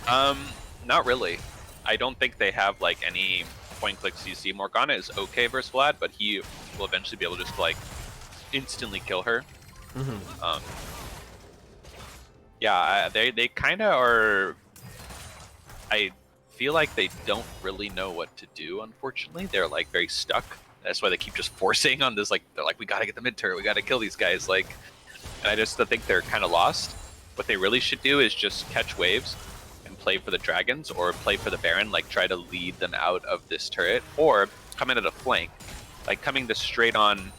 Not really. I don't think they have like any point click CC. Morgana is okay versus Vlad, but he will eventually be able to just like instantly kill her. Mm-hmm. Yeah, they kind of are. I feel like they don't really know what to do. Unfortunately, they're like very stuck. That's why they keep just forcing on this. Like they're like, we gotta get the mid turret, we gotta kill these guys. Like, and I just think they're kind of lost. What they really should do is just catch waves and play for the dragons or play for the Baron. Like try to lead them out of this turret or come in at a flank. Like coming this straight on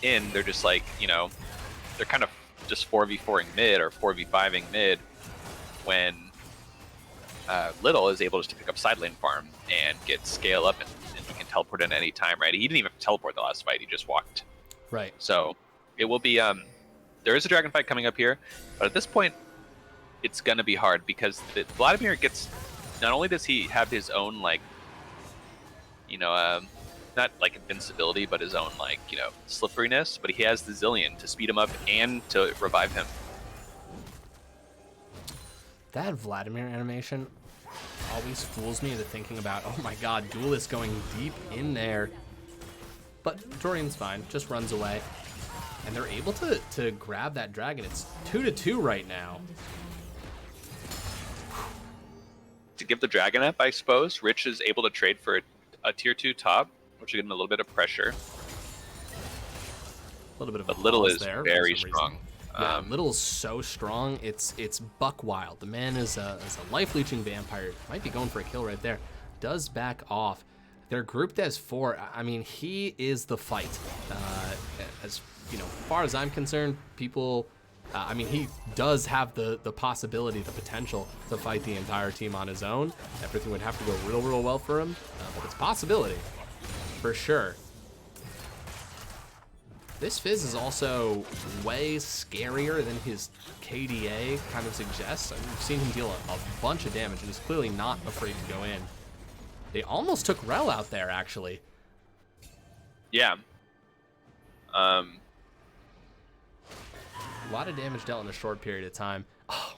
in, they're just like they're kind of just 4v4ing mid or 4v5ing mid when Little is able just to pick up side lane farm and get scale up and he can teleport in any time, right? He didn't even teleport the last fight, he just walked. Right. So it will be there is a dragon fight coming up here, but at this point it's gonna be hard because Vladimir gets, not only does he have his own like not like invincibility, but his own like slipperiness, but he has the Zillion to speed him up and to revive him. That Vladimir animation always fools me into thinking about, oh my god, Duelist going deep in there. But Dorian's fine, just runs away. And they're able to grab that dragon. It's 2-2 right now. To give the dragon up, I suppose, Rich is able to trade for a tier 2 top, which will give him a little bit of pressure. A little bit of but a Little pause is there very strong. Yeah, Little's so strong. It's buck wild. The man is a life leeching vampire. Might be going for a kill right there. Does back off. They're grouped as 4. I mean, he is the fight. As far as I'm concerned, people. I mean, he does have the possibility, the potential to fight the entire team on his own. Everything would have to go real well for him, but it's a possibility for sure. This Fizz is also way scarier than his KDA kind of suggests. I mean, we've seen him deal a bunch of damage, and he's clearly not afraid to go in. They almost took Rel out there, actually. Yeah. A lot of damage dealt in a short period of time. Oh.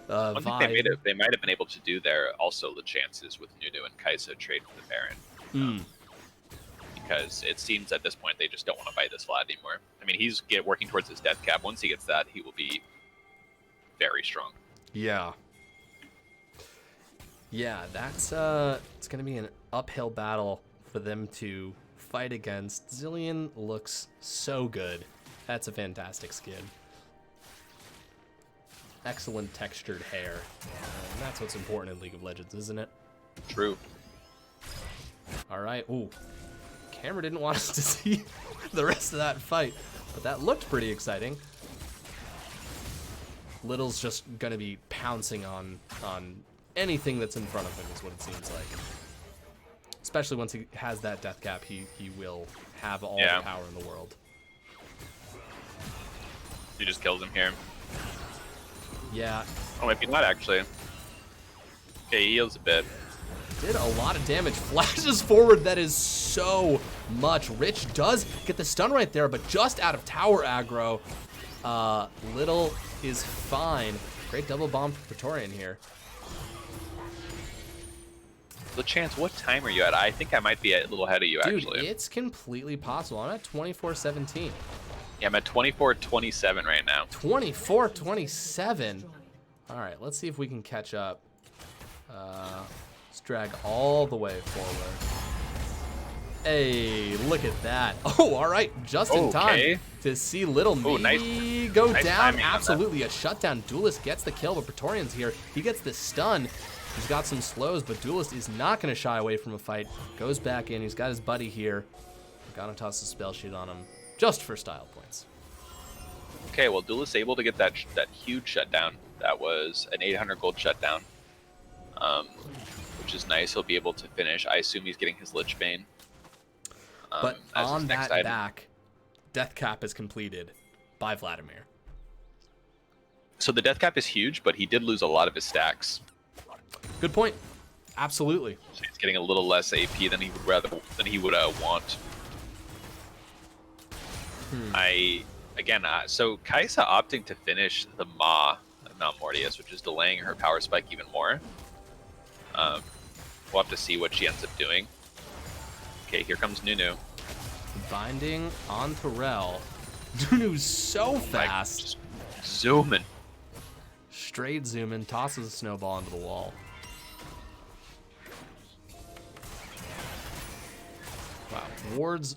One thing they might have been able to do there, also the chances with Nunu and Kaisa trade for the Baron. Because it seems at this point they just don't want to fight this Vlad anymore. I mean, he's working towards his death cap. Once he gets that, he will be very strong. Yeah. Yeah, that's it's gonna be an uphill battle for them to fight against. Zillion looks so good. That's a fantastic skin. Excellent textured hair. And that's what's important in League of Legends, isn't it? True. All right. Ooh. Camera didn't want us to see the rest of that fight, but that looked pretty exciting. Little's just gonna be pouncing on anything that's in front of him, is what it seems like. Especially once he has that death cap, he will have all the power in the world. He just kills him here. Yeah. Oh, maybe not actually. Okay, he heals a bit. Did a lot of damage. Flashes forward. That is so much. Rich does get the stun right there, but just out of tower aggro. Little is fine. Great double bomb for Praetorian here. The chance, what time are you at? I think I might be a little ahead of you, actually. Dude, it's completely possible. I'm at 24-17. Yeah, I'm at 24-27 right now. 24-27. All right, let's see if we can catch up. Let's drag all the way forward. Hey, look at that. Oh, all right. Just in time to see Little maybe go down. Absolutely. A shutdown. Duelist gets the kill, but Praetorian's here. He gets the stun. He's got some slows, but Duelist is not going to shy away from a fight. Goes back in. He's got his buddy here. Gotta toss a spell sheet on him just for style points. Okay, well, Duelist able to get that huge shutdown. That was an 800 gold shutdown, which is nice. He'll be able to finish. I assume he's getting his Lich Bane. But on that back, Death Cap is completed by Vladimir. So the Death Cap is huge, but he did lose a lot of his stacks. Good point. Absolutely. So he's getting a little less AP than he would want. So Kaisa opting to finish the Maw of Mount Mortius, which is delaying her power spike even more. We'll have to see what she ends up doing. Okay, here comes Nunu. Binding on Terrell. Nunu's so fast. Just zooming. Straight zooming, tosses a snowball into the wall. Wow, wards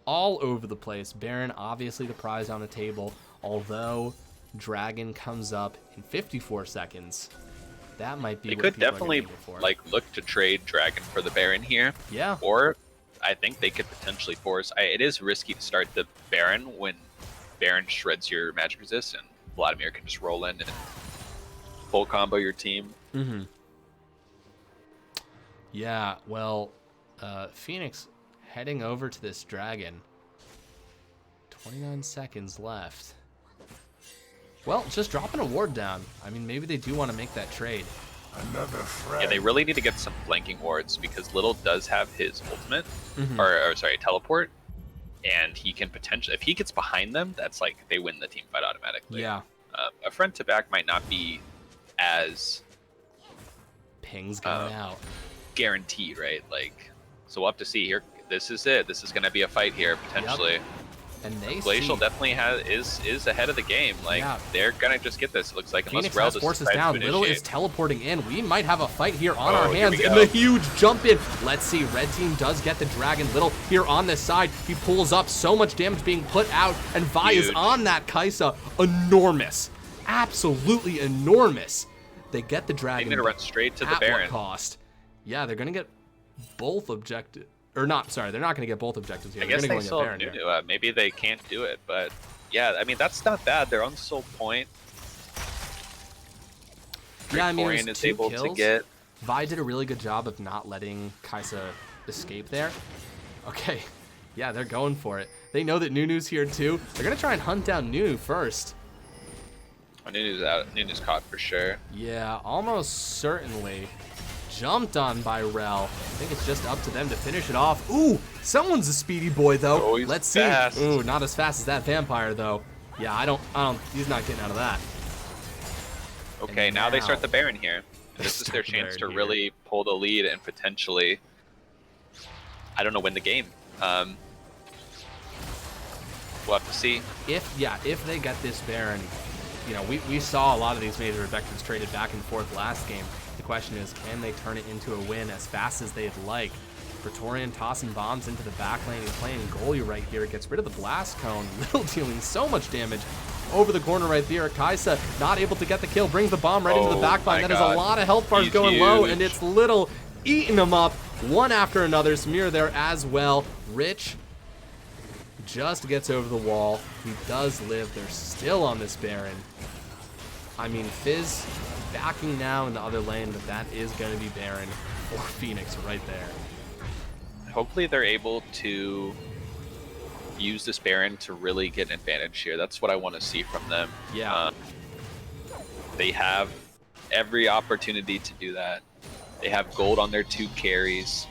all over the place. Baron, obviously the prize on the table, although Dragon comes up in 54 seconds. That might be They what could people are definitely gonna go for. look to trade Dragon for the Baron here. Yeah. Or I think they could potentially force. It is risky to start the Baron when Baron shreds your magic resist, and Vladimir can just roll in and full combo your team. Mm-hmm. Yeah, well, Phoenix heading over to this Dragon. 29 seconds left. Well, just dropping a ward down. I mean, maybe they do want to make that trade. Another friend. Yeah, they really need to get some flanking wards because Little does have his ultimate, Mhm. or sorry, teleport, and he can potentially, if he gets behind them, that's like they win the team fight automatically. Yeah. A friend to back might not be as Ping's going out. guaranteed, right? Like, so we'll have to see here. This is it. This is going to be a fight here potentially. Yep. And they Glacial see definitely is ahead of the game. Like they're gonna just get this. It looks like unless Phoenix Rel has just forces decides to down. Little is initiate. teleporting in. We might have a fight here on our Oh, here hands. we And go. the huge jump in. Let's see. Red team does get the Dragon. Little here on this side. He pulls up. So much damage being put out. And Vi is Huge. on that Kaisa. Enormous. Absolutely enormous. They get the They're Dragon. gonna run straight to the at Baron. what cost? Yeah, they're going to get both objectives. Or not, sorry, they're not going to get both objectives here. I They're guess gonna they go still get have Baron here. Nunu. Maybe they can't do it, but yeah, I mean that's not bad. They're on the sole point. Yeah, I mean, it Praetorian was is 2 able kills. to get. Vi did a really good job of not letting Kaisa escape there. Okay, yeah, they're going for it. They know that Nunu's here too. They're gonna try and hunt down Nunu first. Oh, Nunu's out. Nunu's caught for sure. Yeah, almost certainly. Jumped on by Rel. I think it's just up to them to finish it off. Ooh, someone's a speedy boy though. Oh, he's Let's fast. see. Ooh, not as fast as that vampire though. Yeah, I don't, he's not getting out of that. Okay, And now they now- start the Baron here. They This is start their the chance to Baron here. really pull the lead and potentially, I don't know, win the game. We'll have to see. If they get this Baron, you know, we saw a lot of these major objectives traded back and forth last game. The question is, can they turn it into a win as fast as they'd like? Praetorian tossing bombs into the back lane. He's playing goalie right here. Gets rid of the blast cone. Little dealing so much damage over the corner right there. Kaisa not able to get the kill. Brings the bomb right into the Oh back line. my That is God. a lot of health bars He's going low, huge. and it's Little eating them up one after another. Samir there as well. Rich just gets over the wall. He does live. They're still on this Baron. I mean, Fizz backing now in the other lane, but that is going to be Baron or Phoenix right there. Hopefully they're able to use this Baron to really get an advantage here. That's what I want to see from them. Yeah. They have every opportunity to do that. They have gold on their 2 carries.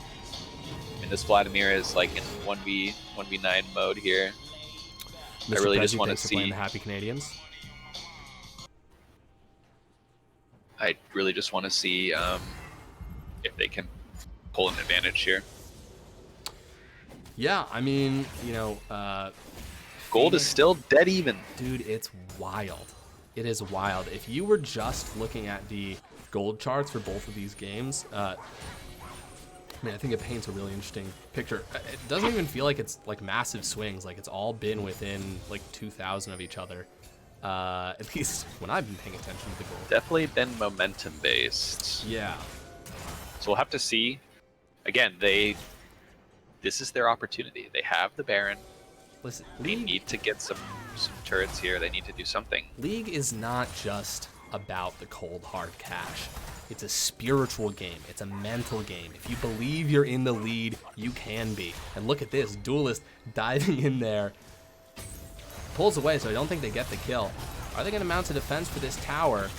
And this Vladimir is like in 1v9 mode here. Mr. I really just Prezi, want to thanks for playing see. the Happy Canadians. I really just want to see if they can pull an advantage here. Yeah, I mean, you know, Gold is still dead even. dude, it's wild. It is wild. If you were just looking at the gold charts for both of these games, I mean, I think it paints a really interesting picture. It doesn't even feel like it's like massive swings. Like it's all been within like 2,000 of each other. At least when I've been paying attention to the goal. Definitely been momentum based. Yeah. So we'll have to see. Again, this is their opportunity. They have the Baron. Listen, They need to get some turrets here. They need to do something. League is not just about the cold hard cash. It's a spiritual game. It's a mental game. If you believe you're in the lead, you can be. And look at this, Duelist diving in there. Pulls away, so I don't think they get the kill. Are they going to mount a defense for this tower?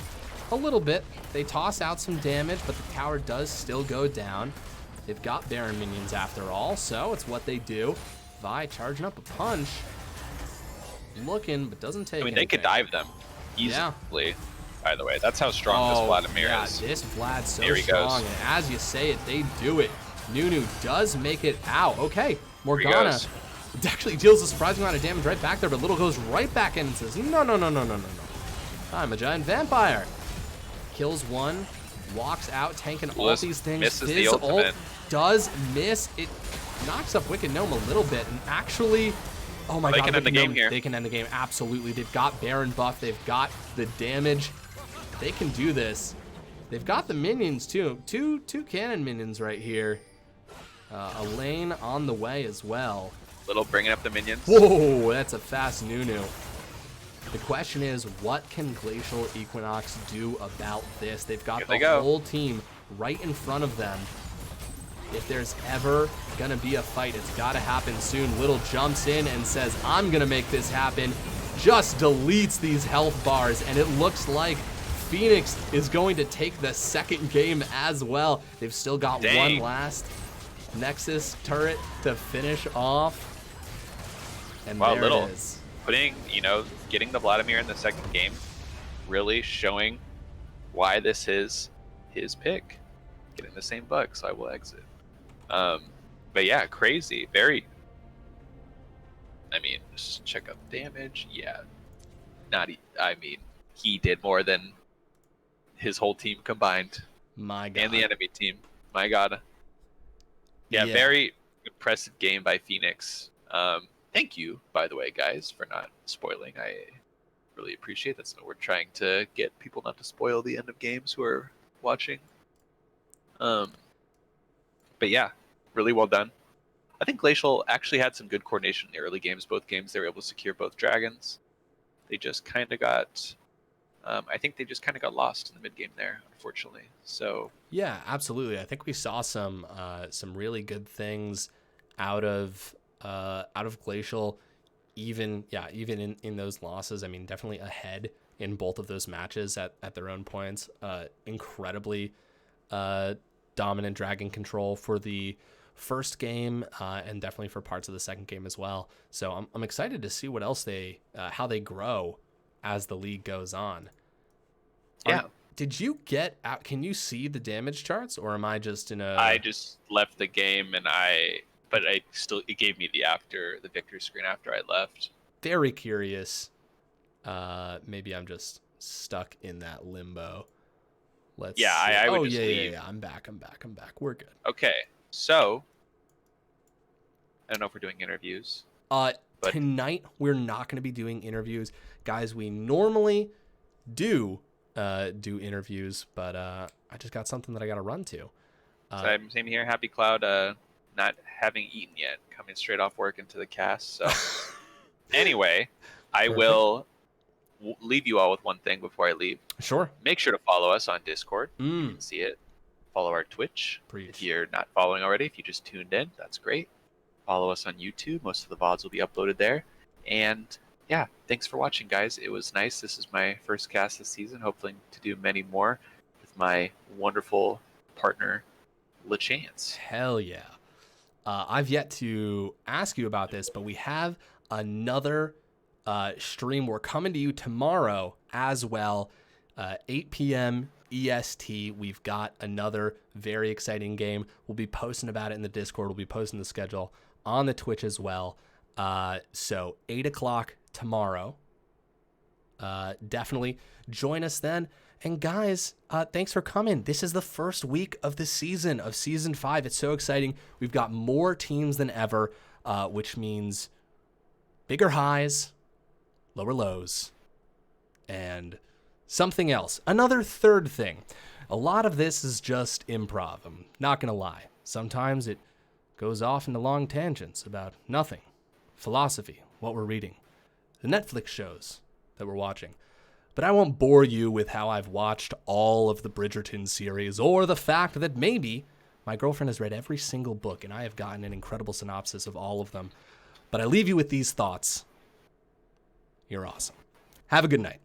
A little bit. They toss out some damage, but the tower does still go down. They've got Baron minions after all, so it's what they do. Vi charging up a punch. Looking, but doesn't take I mean, they could anything. dive them easily. Yeah. By the way, that's how strong this Vladimir yeah, is. this Vlad's so Here he strong, goes. and as you say it, they do it. Nunu does make it out. Okay, Here he Morgana goes. actually deals a surprising amount of damage right back there, but Little goes right back in and says, no, no, no, no, no, no, no. I'm a giant vampire. Kills one, walks out, tanking all List these things. misses the His ult ultimate. does miss. It knocks up Wicked Gnome a little bit, and actually, oh my They god, can end the Wicked game Gnome, here. They can end the game, absolutely. They've got Baron buff, they've got the damage. They can do this. They've got the minions too. Two cannon minions right here. A lane on the way as well. Little bringing up the minions. Whoa, that's a fast Nunu. The question is, what can Glacial Equinox do about this? They've got Here they the go. whole team right in front of them. If there's ever gonna be a fight, it's gotta happen soon. Little jumps in and says, I'm gonna make this happen. Just deletes these health bars, and it looks like Phoenix is going to take the second game as well. They've still got Dang. one last Nexus turret to finish off. And Wow, there Little it is. putting, getting the Vladimir in the second game, really showing why this is his pick. Getting the same bug, so I will exit. But yeah, crazy. Very. I mean, just check out the damage. Yeah, he did more than his whole team combined, My God. and the enemy team. My God. Yeah, very impressive game by Phoenix. Thank you, by the way, guys, for not spoiling. I really appreciate that. So we're trying to get people not to spoil the end of games who are watching. But yeah, really well done. I think Glacial actually had some good coordination in the early games. Both games, they were able to secure both dragons. They just kind of got... I think they just kind of got lost in the mid game there, unfortunately. So yeah, absolutely. I think we saw some really good things out of Glacial, even in those losses. I mean, definitely ahead in both of those matches at their own points. Incredibly dominant dragon control for the first game, and definitely for parts of the second game as well. So I'm excited to see what else how they grow as the league goes on. yeah. Did you get out? Can you see the damage charts, or am I just in a? I just left the game, but it gave me the victory screen after I left. Very curious. Maybe I'm just stuck in that limbo. Let's. Yeah, see. I would Oh just yeah, leave. yeah. I'm back. We're good. Okay, so I don't know if we're doing interviews. But- Tonight we're not going to be doing interviews, guys. We normally do interviews, but I just got something that I got to run to. Same here. Happy Cloud, not having eaten yet, coming straight off work into the cast. So anyway, I Perfect. will leave you all with one thing before I leave. Sure. Make sure to follow us on Discord. You Mm. can see it. Follow our Twitch. Preach. If you're not following already, if you just tuned in, that's great. Follow us on YouTube. Most of the VODs will be uploaded there. And yeah, thanks for watching, guys. It was nice. This is my first cast this season. Hoping to do many more with my wonderful partner, LaChance. Hell yeah. I've yet to ask you about this, but we have another stream. We're coming to you tomorrow as well, 8 p.m. EST. We've got another very exciting game. We'll be posting about it in the Discord. We'll be posting the schedule on the Twitch as well. So 8 o'clock tomorrow. definitely join us then. And guys, thanks for coming. This is the first week of the season, of season 5. It's so exciting. We've got more teams than ever, which means bigger highs, lower lows, and something else. Another third thing. A lot of this is just improv. I'm not going to lie. Sometimes it goes off into long tangents about nothing. Philosophy, what we're reading, the Netflix shows that we're watching. But I won't bore you with how I've watched all of the Bridgerton series, or the fact that maybe my girlfriend has read every single book and I have gotten an incredible synopsis of all of them. But I leave you with these thoughts. You're awesome. Have a good night.